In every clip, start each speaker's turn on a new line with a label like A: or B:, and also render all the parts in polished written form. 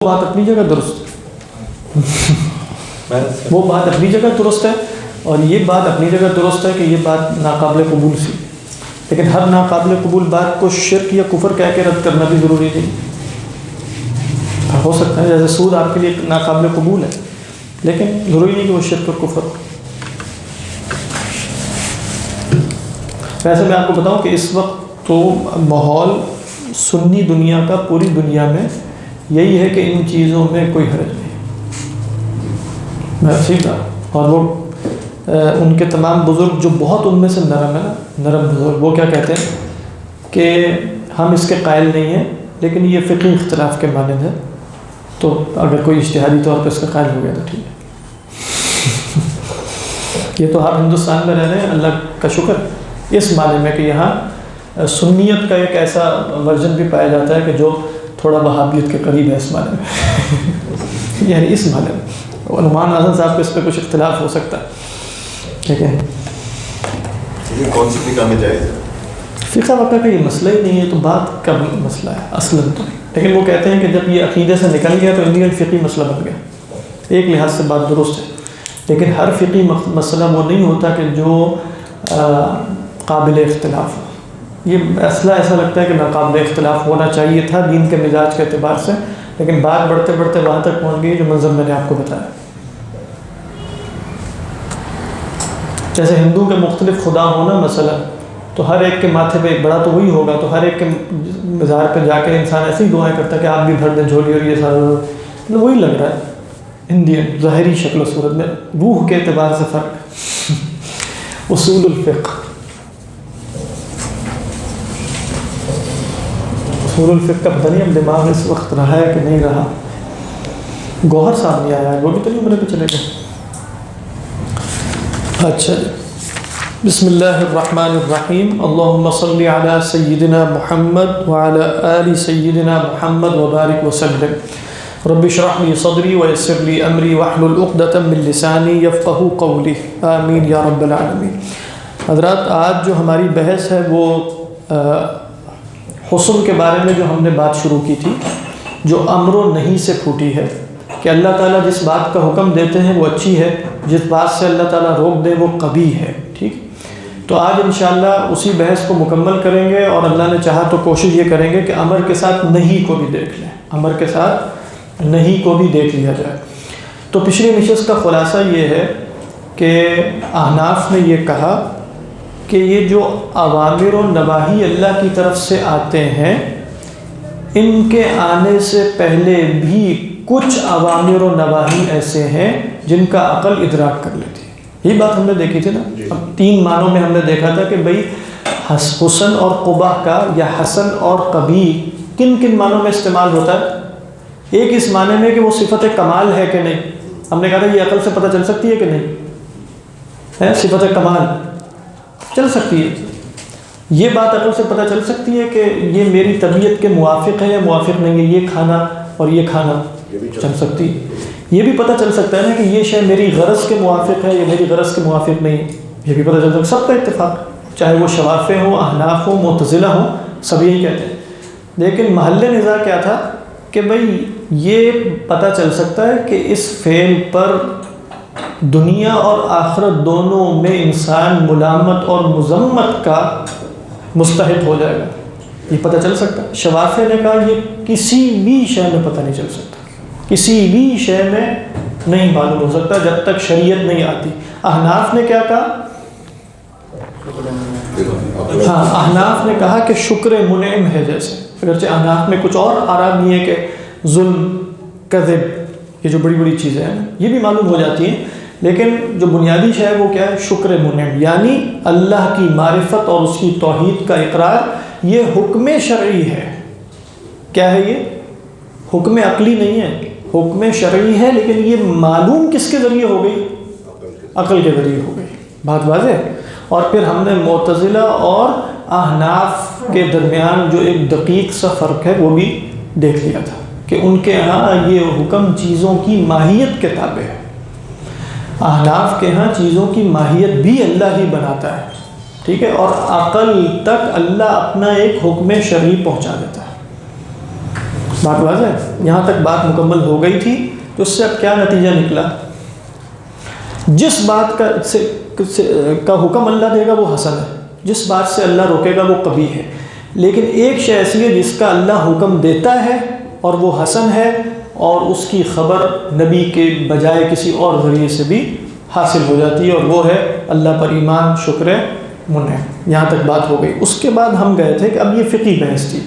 A: بات اپنی جگہ درست ہے، وہ بات اپنی جگہ درست ہے، اور یہ بات اپنی جگہ درست ہے کہ یہ بات ناقابل قبول سی، لیکن ہر ناقابل قبول بات کو شرک یا کفر کہہ کے رد کرنا بھی ضروری نہیں۔ ہو سکتا ہے جیسے سود آپ کے لیے ناقابل قبول ہے، لیکن ضروری نہیں کہ وہ شرک اور کفر۔ ویسے میں آپ کو بتاؤں کہ اس وقت تو ماحول سنی دنیا کا پوری دنیا میں یہی ہے کہ ان چیزوں میں کوئی حرج نہیں، میں سیدھا، اور وہ ان کے تمام بزرگ جو بہت ان میں سے نرم ہے نا، نرم بزرگ، وہ کیا کہتے ہیں کہ ہم اس کے قائل نہیں ہیں، لیکن یہ فقہی اختلاف کے مانند ہے، تو اگر کوئی اجتہادی طور پہ اس کا قائل ہو گیا تو ٹھیک ہے۔ یہ تو آپ ہندوستان میں رہ رہے ہیں، اللہ کا شکر اس معنی میں کہ یہاں سنیت کا ایک ایسا ورژن بھی پایا جاتا ہے کہ جو تھوڑا وہابیت کے قریب ہے اس معنی میں یعنی اس معنی میں علماء اعظم صاحب کو اس پہ کچھ اختلاف ہو سکتا ہے، ٹھیک ہے۔
B: کون سی فقہ میں جائز ہے؟
A: فقہ وقہ کا یہ مسئلہ ہی نہیں ہے، تو بات کا مسئلہ ہے اصلاً تو، لیکن وہ کہتے ہیں کہ جب یہ عقیدے سے نکل گیا تو انڈین فقہی مسئلہ بن گیا، ایک لحاظ سے بات درست ہے، لیکن ہر فقہی مسئلہ وہ نہیں ہوتا کہ جو قابل اختلاف ہو۔ یہ مسئلہ ایسا لگتا ہے کہ ناقابل اختلاف ہونا چاہیے تھا دین کے مزاج کے اعتبار سے، لیکن بات بڑھتے بڑھتے وہاں تک پہنچ گئی جو منظر میں نے آپ کو بتایا۔ جیسے ہندو کے مختلف خدا ہونا مثلا، تو ہر ایک کے ماتھے پہ ایک بڑا تو وہی ہوگا، تو ہر ایک کے مزار پہ جا کے انسان ایسی ہی دعائیں کرتا ہے کہ آپ بھی بھر دیں جھولی، اور یہ سارا مطلب وہی لگ رہا ہے انڈین ظاہری شکل و صورت میں، روح کے اعتبار سے فرق۔ اصول الفقہ، اصول الفقہ کا پتہ نہیں اب دماغ اس وقت رہا ہے کہ نہیں رہا، گوہر صاحب نہیں آیا ہے، وہ بھی تو نہیں عمرے پہ چلے گئے۔ اچھا جی، بسم اللہ الرحمن الرحیم، اللہم صلی علی سیدنا محمد وعلی آل سیدنا محمد وبارک وسلم، رب اشرح لی صدری ویسر لی امری واحلل عقدۃ من لسانی یفقہوا قولی، آمین یا رب العالمین۔ حضرات، آج جو ہماری بحث ہے وہ حسن کے بارے میں جو ہم نے بات شروع کی تھی، جو امر و نہیں سے پھوٹی ہے کہ اللہ تعالیٰ جس بات کا حکم دیتے ہیں وہ اچھی ہے، جس بات سے اللہ تعالیٰ روک دے وہ قبیح ہے، ٹھیک۔ تو آج انشاءاللہ اسی بحث کو مکمل کریں گے، اور اللہ نے چاہا تو کوشش یہ کریں گے کہ امر کے ساتھ نہیں کو بھی دیکھ لیں، امر کے ساتھ نہیں کو بھی دیکھ لیا جائے۔ تو پچھلی نشست کا خلاصہ یہ ہے کہ احناف نے یہ کہا کہ یہ جو اوامر و نواہی اللہ کی طرف سے آتے ہیں، ان کے آنے سے پہلے بھی کچھ اوامر و نواہی ایسے ہیں جن کا عقل ادراک کر لیتی ہے۔ یہی بات ہم نے دیکھی تھی نا، اب 3 معنوں میں ہم نے دیکھا تھا کہ بھئی حسن اور قبح کا یا حسن اور قبیح کن کن معنوں میں استعمال ہوتا ہے۔ ایک اس معنی میں کہ وہ صفت کمال ہے کہ نہیں، ہم نے کہا تھا یہ عقل سے پتہ چل سکتی ہے کہ نہیں ہے، صفت کمال چل سکتی ہے، یہ بات عقل سے پتہ چل سکتی ہے کہ یہ میری طبیعت کے موافق ہے یا موافق نہیں ہے، یہ کھانا اور یہ کھانا چل سکتی ہے۔ یہ بھی پتہ چل سکتا ہے نا کہ یہ شے میری غرض کے موافق ہے یا میری غرض کے موافق نہیں ہے، یہ بھی پتہ چل سکتا ہے۔ سب کا اتفاق، چاہے وہ شوافع ہوں، احناف ہوں، معتزلہ ہوں، سب یہی کہتے ہیں۔ لیکن محل نزاع کیا تھا کہ بھئی یہ پتہ چل سکتا ہے کہ اس فعل پر دنیا اور آخرت دونوں میں انسان ملامت اور مذمت کا مستحق ہو جائے گا، یہ پتہ چل سکتا ہے۔ شوافع نے کہا یہ کسی بھی شے میں پتہ نہیں چل سکتا، کسی بھی شے میں نہیں معلوم ہو سکتا جب تک شریعت نہیں آتی۔ احناف نے کیا کہا؟ ہاں، احناف نے کہا کہ شکر منعم ہے، جیسے اگرچہ احناف میں کچھ اور آراء بھی ہیں کہ ظلم، کذب، یہ جو بڑی بڑی چیزیں ہیں یہ بھی معلوم ہو جاتی ہیں، لیکن جو بنیادی شے ہے وہ کیا ہے؟ شکر منعم، یعنی اللہ کی معرفت اور اس کی توحید کا اقرار۔ یہ حکم شرعی ہے، کیا ہے؟ یہ حکم عقلی نہیں ہے، حکم شرعی ہے، لیکن یہ معلوم کس کے ذریعے ہو گئی؟ عقل کے ذریعے ہو گئی، بات واضح ہے۔ اور پھر ہم نے معتزلہ اور احناف کے درمیان جو ایک دقیق سا فرق ہے وہ بھی دیکھ لیا تھا کہ ان کے ہاں یہ حکم چیزوں کی ماہیت کے تابع ہے، احناف کے ہاں چیزوں کی ماہیت بھی اللہ ہی بناتا ہے، ٹھیک ہے، اور عقل تک اللہ اپنا ایک حکم شرعی پہنچا دیتا ہے۔ بات واضح ہے؟ یہاں تک بات مکمل ہو گئی تھی. تو اس سے اب کیا نتیجہ نکلا؟ جس بات کا حکم اللہ دے گا وہ حسن ہے، جس بات سے اللہ روکے گا وہ قبیح ہے. لیکن ایک شے ایسی ہے جس کا اللہ حکم دیتا ہے اور وہ حسن ہے، اور اس کی خبر نبی کے بجائے کسی اور ذریعے سے بھی حاصل ہو جاتی ہے، اور وہ ہے اللہ پر ایمان، شکر منع. یہاں تک بات ہو گئی. اس کے بعد ہم گئے تھے کہ اب یہ فقہی بحث تھی.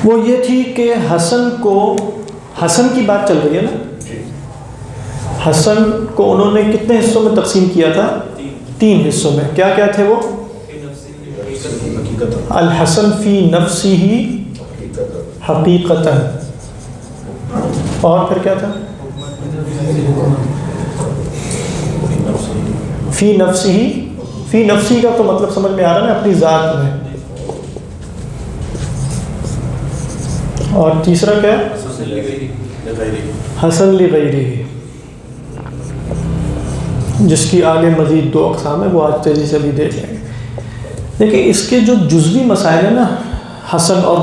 A: وہ یہ تھی کہ حسن کی بات چل رہی ہے نا. حسن کو انہوں نے کتنے حصوں میں تقسیم کیا تھا؟ 3 حصوں میں. کیا کیا تھے وہ؟ الحسن فی نفسہ حقیقتاً، اور پھر کیا تھا؟ فی نفسی کا تو مطلب سمجھ میں آ رہا ہے نا، اپنی ذات میں. اور تیسرا کیا ہے؟ حسن لغیرہ، جس کی آگے مزید 2 اقسام ہیں، وہ آج تیزی سے بھی دیکھ لیں گے. لیکن اس کے جو جزوی مسائل ہیں نا حسن اور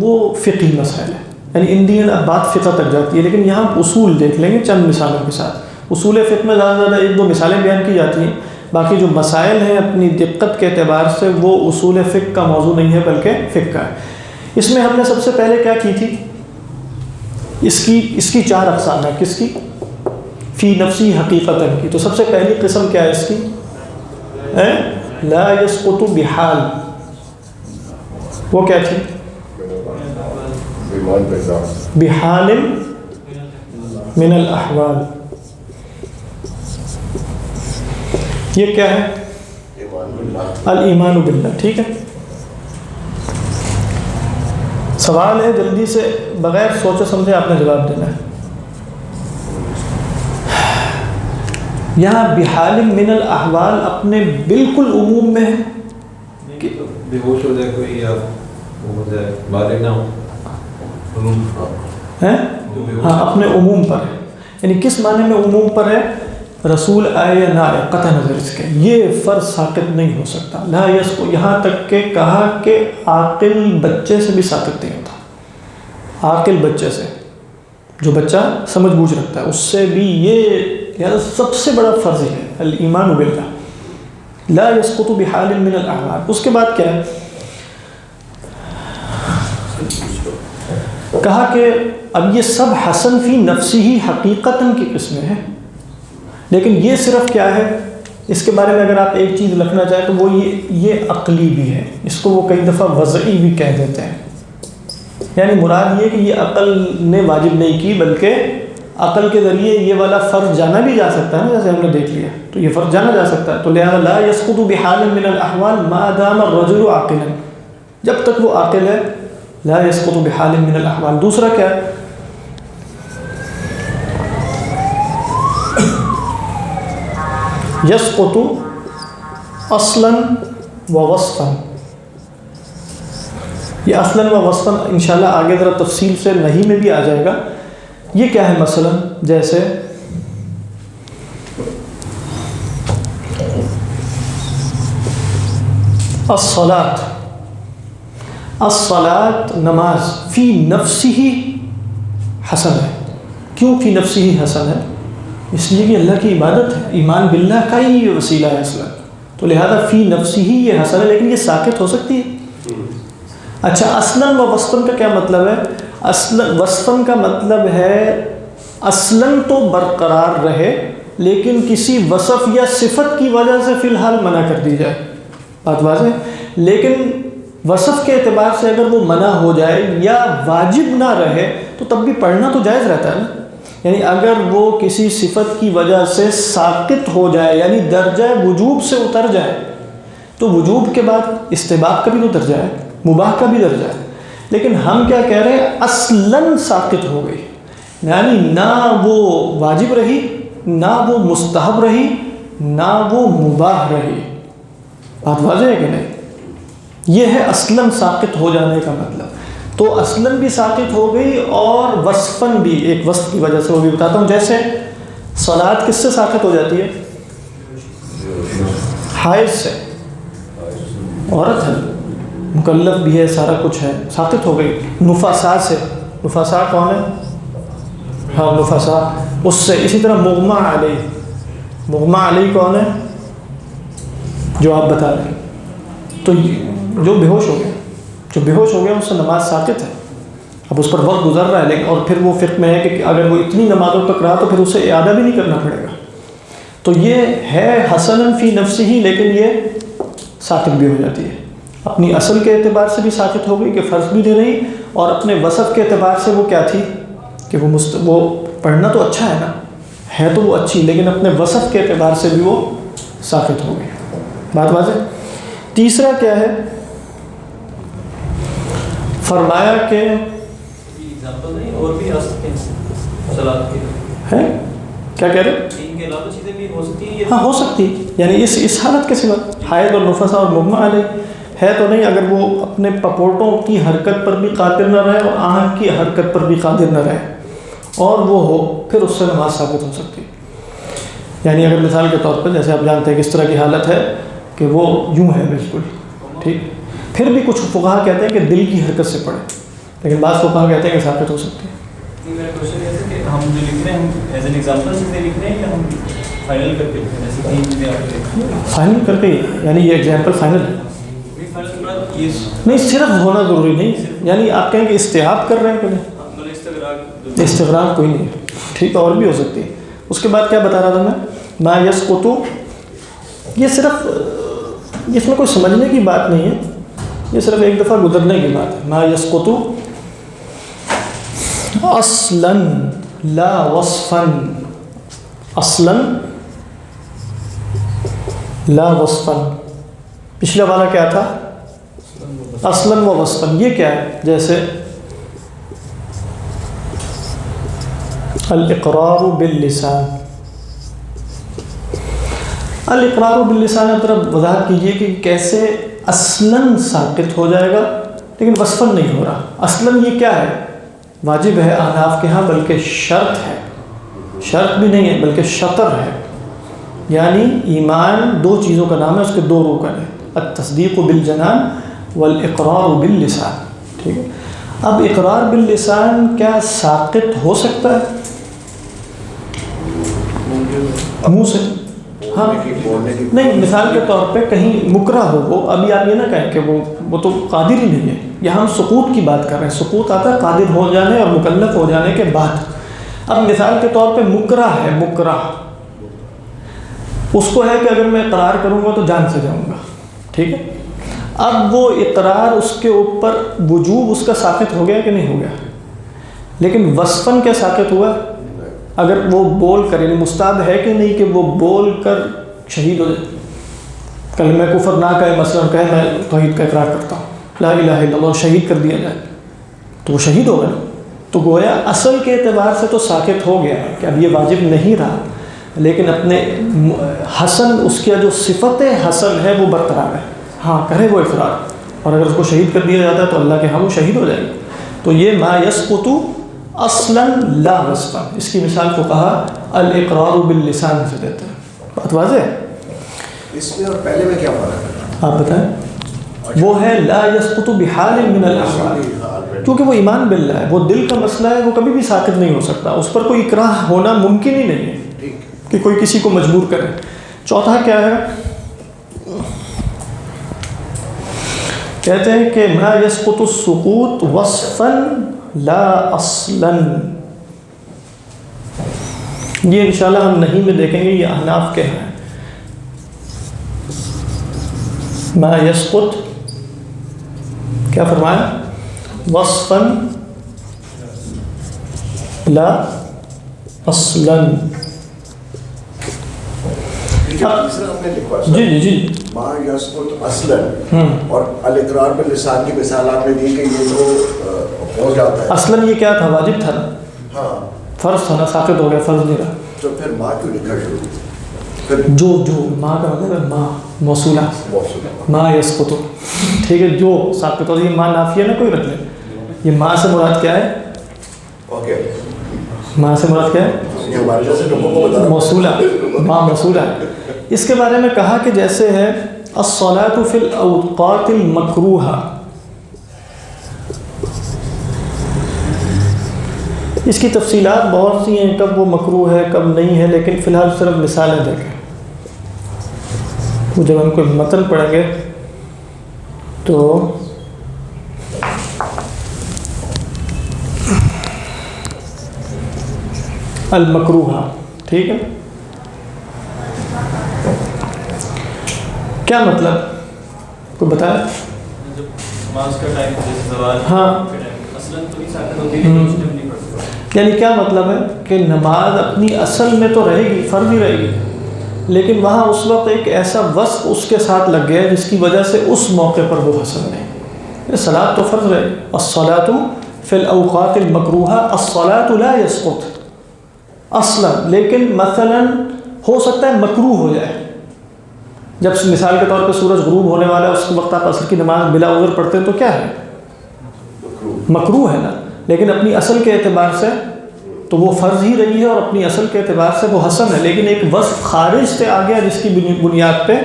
A: وہ فقہی مسائل ہیں، یعنی ان دی اب بات فقہ تک جاتی ہے. لیکن یہاں اصول دیکھ لیں گے چند مثالوں کے ساتھ. اصول فقہ میں زیادہ سے زیادہ 1-2 مثالیں بیان کی جاتی ہیں، باقی جو مسائل ہیں اپنی دقت کے اعتبار سے وہ اصول فقہ کا موضوع نہیں ہے بلکہ فقہ کا ہے. اس میں ہم نے سب سے پہلے کیا کی تھی؟ اس کی 4 اقسام ہیں. کس کی؟ فی نفسی حقیقتاً کی. تو سب سے پہلی قسم کیا ہے اس کی؟ لا یسقط بحال. وہ کیا تھی؟ بحال من الاحوال. یہ کیا ہے؟ الایمان باللہ. ٹھیک ہے. سوال ہے جلدی سے بغیر سوچے سمجھے آپ نے جواب دینا ہے. یہاں بحال من الاحوال اپنے بالکل عموم میں ہے کہ
C: بے ہوش ہو جائے کوئی یا وہ ہو جائے بالغ نہ ہو،
A: ہاں اپنے عموم پر ہے. یعنی کس معنی میں عموم پر ہے؟ رسول آئے یا نہ آئے قطع نظر اس کے یہ فرض ساقط نہیں ہو سکتا. لا یسقط یہاں تک کہ کہا کہ عاقل بچے سے بھی ساقط نہیں ہوتا. عاقل بچے سے، جو بچہ سمجھ بوجھ رکھتا ہے، اس سے بھی یہ سب سے بڑا فرض ہے الایمان باللہ. لا یسقط بحال من الاحوال. اس کے بعد کیا ہے؟ کہا کہ اب یہ سب حسن فی نفسی حقیقتاً کی قسمیں ہیں، لیکن یہ صرف کیا ہے؟ اس کے بارے میں اگر آپ ایک چیز لکھنا چاہیں تو وہ یہ عقلی بھی ہے. اس کو وہ کئی دفعہ وضعی بھی کہہ دیتے ہیں. یعنی مراد یہ کہ یہ عقل نے واجب نہیں کی، بلکہ عقل کے ذریعے یہ والا فرض جانا بھی جا سکتا ہے نا، جیسے ہم نے دیکھ لیا تو یہ فرض جانا جا سکتا ہے. تو لہذا لا یسقط بحال من الاحوال ما دام الرجل عاقلا، جب تک وہ عاقل ہے لا یسقط بحال من الاحوال. دوسرا کیا ہے؟ یسقط اصلا و وصفا. یہ اصلا و وصفا انشاءاللہ آگے ذرا تفصیل سے نہیں میں بھی آ جائے گا. یہ کیا ہے؟ مثلا جیسے الصلاۃ نماز فی نفسہ حسن ہے. کیوں فی نفسہ حسن ہے؟ اس لیے کہ اللہ کی عبادت ہے، ایمان باللہ کا ہی یہ وسیلہ ہے اصلا. تو لہذا فی نفسہ ہی یہ حسن ہے، لیکن یہ ساقط ہو سکتی ہے. اچھا اصلاً و وصفاً کا کیا مطلب ہے؟ وصفاً کا مطلب ہے اصلاً تو برقرار رہے لیکن کسی وصف یا صفت کی وجہ سے فی الحال منع کر دی جائے. بات واضح ہے. لیکن وصف کے اعتبار سے اگر وہ منع ہو جائے یا واجب نہ رہے تو تب بھی پڑھنا تو جائز رہتا ہے نا. یعنی اگر وہ کسی صفت کی وجہ سے ساقط ہو جائے، یعنی درجہ وجوب سے اتر جائے، تو وجوب کے بعد استحباب کا بھی تو درجہ ہے، مباح کا بھی درجہ ہے. لیکن ہم کیا کہہ رہے ہیں؟ اصلاً ساقط ہو گئی، یعنی نہ وہ واجب رہی، نہ وہ مستحب رہی، نہ وہ مباح رہی. بات واضح ہے کہ نہیں؟ یہ ہے اصلاً ساقط ہو جانے کا مطلب. تو اصلاً بھی ساقط ہو گئی اور وصفاً بھی، ایک وصف کی وجہ سے، وہ بھی بتاتا ہوں. جیسے صلاۃ کس سے ساقط ہو جاتی ہے؟ حائض سے. عورت ہے مکلف بھی ہے، سارا کچھ ہے، ساقط ہو گئی۔ نفسا سے، نفسا کون ہے؟ ہاں نفسا، اس سے۔ اسی طرح مغمى علیہ، مغمى علیہ کون ہے؟ جو آپ بتا رہے ہیں، تو جو بے ہوش ہو گیا، جو بے ہوش ہو گیا اس سے نماز ساقط ہے۔ اب اس پر وقت گزر رہا ہے، لیکن اور پھر وہ فقہ میں ہے کہ اگر وہ اتنی نمازوں تک رہا تو پھر اسے اعادہ بھی نہیں کرنا پڑے گا۔ تو یہ ہے حسن فی نفسہ، لیکن یہ ساقط بھی ہو جاتی ہے۔ اپنی اصل کے اعتبار سے بھی ساقط ہو گئی کہ فرض بھی نہیں رہی، اور اپنے وصف کے اعتبار سے وہ کیا تھی کہ وہ پڑھنا تو اچھا ہے نا، ہے تو وہ اچھی، لیکن اپنے وصف کے اعتبار سے بھی وہ ساقط ہو گئی۔ بات واضح؟ تیسرا کیا ہے؟ فرمایا کہ
C: ایگزامپل نہیں اور بھی آ سکتے ہیں صلاۃ کے
A: ہے، کیا کہہ رہے؟
C: ان کے علاوہ چیزیں بھی ہو سکتی ہیں۔
A: ہاں ہو سکتی، یعنی اس حالت کے سوا حائض اور نفسا اور مغمى علیہ ہے تو نہیں، اگر وہ اپنے پپوٹوں کی حرکت پر بھی قادر نہ رہے اور آنکھ کی حرکت پر بھی قادر نہ رہے اور وہ ہو، پھر اس سے نماز ثابت ہو سکتی ہے۔ یعنی اگر مثال کے طور پر جیسے آپ جانتے ہیں کہ اس طرح کی حالت ہے کہ وہ یوں ہے بالکل ٹھیک، پھر بھی کچھ فقہا کہتے ہیں کہ دل کی حرکت سے پڑھے، لیکن بعض فقہا کہتے ہیں کہ ثابت ہو سکتی ہے۔
C: میرا کوشچن یہ ہے کہ ہم جو لکھ رہے ہیں ہم ایز این ایگزامپل چیزیں لکھ رہے ہیں یا ہم فائنل کر کے لکھ رہے ہیں؟ جیسے تین چیزیں آپ لکھ رہے ہیں
A: فائنل کر کے، یعنی یہ ایگزامپل فائنل ہے نہیں، صرف ہونا ضروری نہیں، یعنی آپ کہیں کہ استحاب کر رہے ہیں کہ نہیں، استغراق کوئی نہیں ہے، ٹھیک ہے، اور بھی ہو سکتی ہے۔ اس کے بعد کیا بتا رہا تھا میں؟ ما یسقط، یہ صرف اس میں کوئی سمجھنے کی بات نہیں ہے، یہ صرف ایک دفعہ گزرنے کی بات ہے۔ ما یسقط اصلا لا وصفا، اصلا لا وصفا، پچھلا والا کیا تھا؟ اصلا و وصفا، یہ کیا ہے؟ جیسے الاقرار باللسان، الاقرار باللسان اب ذرا وضاحت کیجئے کہ کیسے اصلاً ساقط ہو جائے گا لیکن وصفاً نہیں ہو رہا۔ اصلاً یہ کیا ہے؟ واجب ہے احناف کے ہاں، بلکہ شرط ہے، شرط بھی نہیں ہے بلکہ شطر ہے، یعنی ایمان دو چیزوں کا نام ہے، اس کے دو رکن ہیں، التصدیق بالجنان والاقرار باللسان، ٹھیک ہے۔ اب اقرار باللسان کیا ساقط ہو سکتا ہے منہ سے؟ ہاں نہیں، مثال کے طور پہ کہیں مکرہ ہو وہ، ابھی آپ یہ نہ کہیں کہ وہ تو قادر ہی نہیں ہے، یہاں ہم سقوط کی بات کر رہے ہیں، سقوط آتا ہے قادر ہو جانے اور مکلف ہو جانے کے بعد۔ اب مثال کے طور پہ مکرہ ہے، مکرہ اس کو ہے کہ اگر میں اقرار کروں گا تو جان سے جاؤں گا، ٹھیک ہے۔ اب وہ اقرار اس کے اوپر وجوب اس کا ساقط ہو گیا کہ نہیں ہو گیا؟ لیکن وصفاً کیا ساقط ہوا؟ اگر وہ بول کر، یعنی مستعد ہے کہ نہیں کہ وہ بول کر شہید ہو جائے، کلمہ کفر نہ کہے، مثلا کہے میں توحید کا اقرار کرتا ہوں، لا الہ الا اللہ، شہید کر دیا جائے تو وہ شہید ہوگا نا۔ تو گویا اصل کے اعتبار سے تو ساقط ہو گیا کہ اب یہ واجب نہیں رہا، لیکن اپنے حسن، اس کی جو صفت حسن ہے وہ برقرار ہے، ہاں کرے وہ اقرار، اور اگر اس کو شہید کر دیا جاتا ہے تو اللہ کے ہاں وہ شہید ہو جائے گا۔ تو یہ ما یسقط اصلا لا وصفا، اس کی مثال فقہا الاقرار باللسان سے دیتے ہیں۔ بات واضح ہے؟
B: اس میں اور پہلے میں کیا فرق ہے؟
A: آپ بتائیں۔ وہ ہے لا یسقط بحال من الاحوال، کیونکہ وہ ایمان باللہ ہے، وہ دل کا مسئلہ ہے، وہ کبھی بھی ساقط نہیں ہو سکتا، اس پر کوئی اکراہ ہونا ممکن ہی نہیں ہے کہ کوئی کسی کو مجبور کرے۔ چوتھا کیا ہے؟ کہتے ہیں کہ ما یسقط السقوط وصفا لا اصلا، یہ انشاءاللہ ہم نہیں میں دیکھیں گے، یہ احناف کے ہیں۔ ما یسقط کیا فرمایا؟ وصفا لا اصلا۔ جی جی جی،
B: ما یسقط اصلا اور الاقرار باللسان کی مثال آپ نے دی کہ یہ تو ہو جاتا ہے۔
A: اصلا یہ کیا تھا؟ واجب تھا نا،
B: ہاں
A: فرض تھا نا، ساقط ہو گیا، فرض نہیں رہا۔
B: تو پھر ما کیوں لکھا شروع؟
A: جو ماں کا مطلب ہے ماں موصولہ، ما یسقط، ٹھیک ہے، جو ساقط ہوتی ہے، ماں نافیہ نہ کوئی رکھ لے، یہ ماں سے مراد کیا ہے؟
B: اوکے،
A: ماں سے مراد کیا ہے؟
B: یہ ہمارے جیسے لوگوں کو بتا
A: موصولہ، ماں موصولہ ہے۔ اس کے بارے میں کہا کہ جیسے ہے الصلاۃ فی الاوقات المکروہہ، اس کی تفصیلات بہت سی ہیں، کب وہ مکروہ ہے کب نہیں ہے، لیکن فی الحال صرف مثالیں دیکھیں. وہ جب ہم کوئی متن پڑھیں گے تو المکروہ، ٹھیک ہے، کیا مطلب کوئی بتایا؟
C: جب نماز کا ٹائم جیسے زوال
A: ہاں
C: اصلاً تو نہیں ساکت ہوتی لیکن اس ٹائم نہیں پڑھ سکتا.
A: یعنی کیا مطلب ہے کہ نماز اپنی اصل میں تو رہے گی، فرض ہی رہے گی، لیکن وہاں اس وقت ایک ایسا وصف اس کے ساتھ لگ گیا جس کی وجہ سے اس موقع پر وہ حسن نہیں. صلاۃ تو فرض رہے، الصلاۃ فی الاوقات المکروہہ الصلاۃ لا یسقط اصلا، لیکن مثلا ہو سکتا ہے مکروہ ہو جائے. جب مثال کے طور پہ سورج غروب ہونے والا ہے، اس وقت آپ عصر کی نماز بلا عذر پڑھتے ہیں تو کیا ہے؟ مکروہ ہے نا، لیکن اپنی اصل کے اعتبار سے تو وہ فرض ہی رہی ہے اور اپنی اصل کے اعتبار سے وہ حسن ہے، لیکن ایک وصف خارج سے آ گیا جس کی بنیاد پہ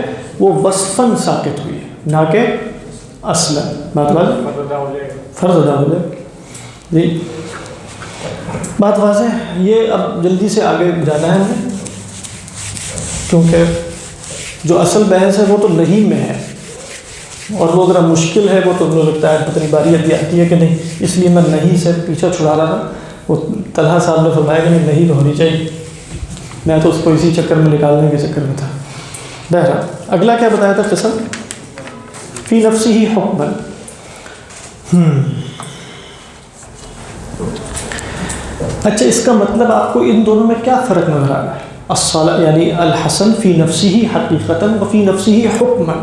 A: وہ وصفاً ساقط ہوئی ہے، نہ کہ اصلاً. بات فرض ادا ہو جائے. جی بات واضح. یہ اب جلدی سے آگے جانا ہے ہمیں، کیونکہ جو اصل بحث ہے وہ تو نہیں میں ہے، اور وہ ذرا مشکل ہے، وہ تو مجھے لگتا ہے پتہ نہیں باری آتی ہے کہ نہیں، اس لیے میں نہیں سے پیچھے چھڑا رہا تھا. وہ طلحہ صاحب نے فرمایا کہ نہیں تو ہونی چاہیے، میں تو اس کو اسی چکر میں نکالنے کے چکر میں تھا. بہرحال اگلا کیا بتایا تھا قسم؟ فی نفسی حکما. اچھا، اس کا مطلب آپ کو ان دونوں میں کیا فرق نظر آ رہا ہے؟ الصلاۃ یعنی الحسن فی نفسہ حقیقتاً و فی نفسہ حکماً.